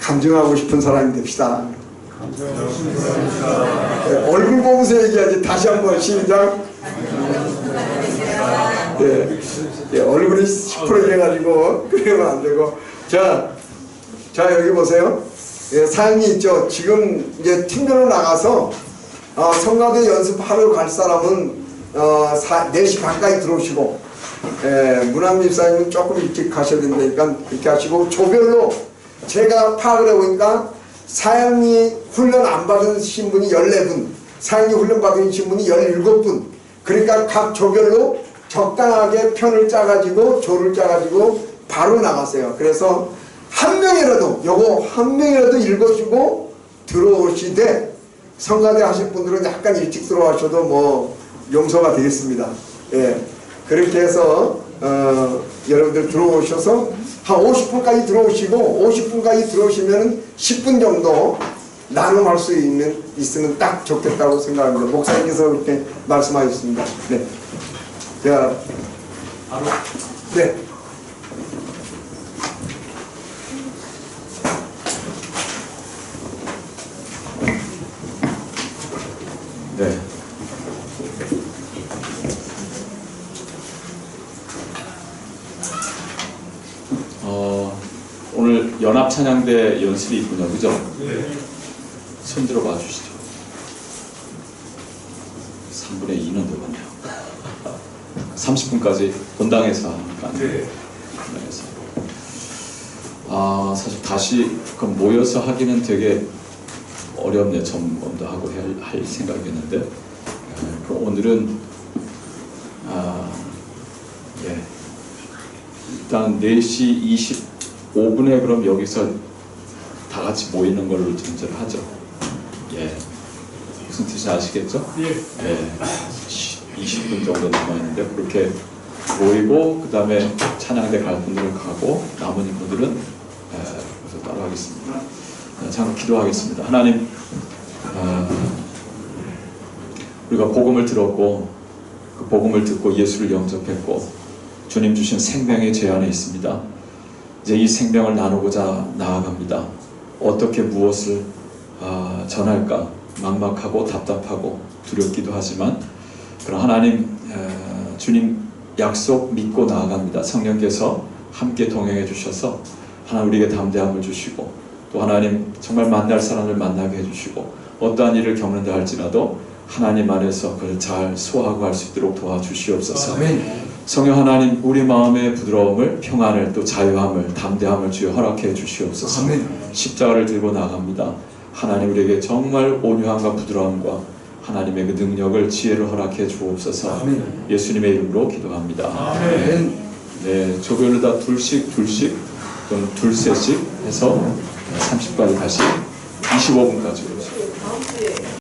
간증하고 싶은 사람이 됩시다. 얼굴 보면서 얘기하지. 다시 한번 시작. 얼굴이 시퍼렇게 그러면 안 되고. 자 여기 보세요. 사연이 있죠. 지금 이제 팀별로 나가서 성가대 연습하러 갈 사람은 4시 반까지 들어오시고, 문학 집사님은 조금 일찍 가셔야 된다니까 그렇게 하시고, 조별로 제가 파악을 해보니까 사양이 훈련 안 받으신 분이 14분, 사양이 훈련 받으신 분이 17분, 그러니까 각 조별로 적당하게 편을 짜가지고 조를 짜가지고 바로 나가세요. 그래서 한 명이라도 읽어주고 들어오시되, 성가대 하실 분들은 약간 일찍 들어와셔도 뭐 용서가 되겠습니다. 그렇게 해서 여러분들 들어오셔서 한 50분까지 들어오시고, 50분까지 들어오시면 10분 정도 나눔할 수 있으면 딱 좋겠다고 생각합니다. 목사님께서 그렇게 말씀하셨습니다. 자, 오늘 연합찬양대 연습이 있군요. 그죠? 네. 손 들어봐 주시죠. 3분의 2는 되겠네요. 30분까지 본당에서 하니까. 네. 본당에서. 사실 다시 그럼 모여서 하기는 되게 어렵네요. 점검도 하고 할 생각이었는데 그럼 오늘은 예. 일단 4시 25분에 그럼 여기서 다 같이 모이는 걸로 전제를 하죠. 예. 무슨 뜻인지 아시겠죠? 예. 예. 20분 정도 남아있는데 그렇게 모이고 그 다음에 찬양대 갈 분들은 가고 남은 분들은 그래서 따로 하겠습니다. 잠깐 기도하겠습니다. 하나님, 우리가 복음을 들었고 그 복음을 듣고 예수를 영접했고 주님 주신 생명의 제안에 있습니다. 이제 이 생명을 나누고자 나아갑니다. 어떻게 무엇을 전할까 막막하고 답답하고 두렵기도 하지만 그럼 하나님 주님 약속 믿고 나아갑니다. 성령께서 함께 동행해 주셔서 하나님 우리에게 담대함을 주시고 또 하나님 정말 만날 사람을 만나게 해주시고 어떠한 일을 겪는다 할지라도 하나님 안에서 그걸 잘 소화하고 할 수 있도록 도와주시옵소서. 성령 하나님 우리 마음의 부드러움을 평안을 또 자유함을 담대함을 주여 허락해 주시옵소서. 십자가를 들고 나갑니다. 하나님 우리에게 정말 온유함과 부드러움과 하나님의 그 능력을 지혜를 허락해 주옵소서. 예수님의 이름으로 기도합니다. 네, 조별로 다 둘씩 또는 둘셋씩 해서 30까지 다시 25분까지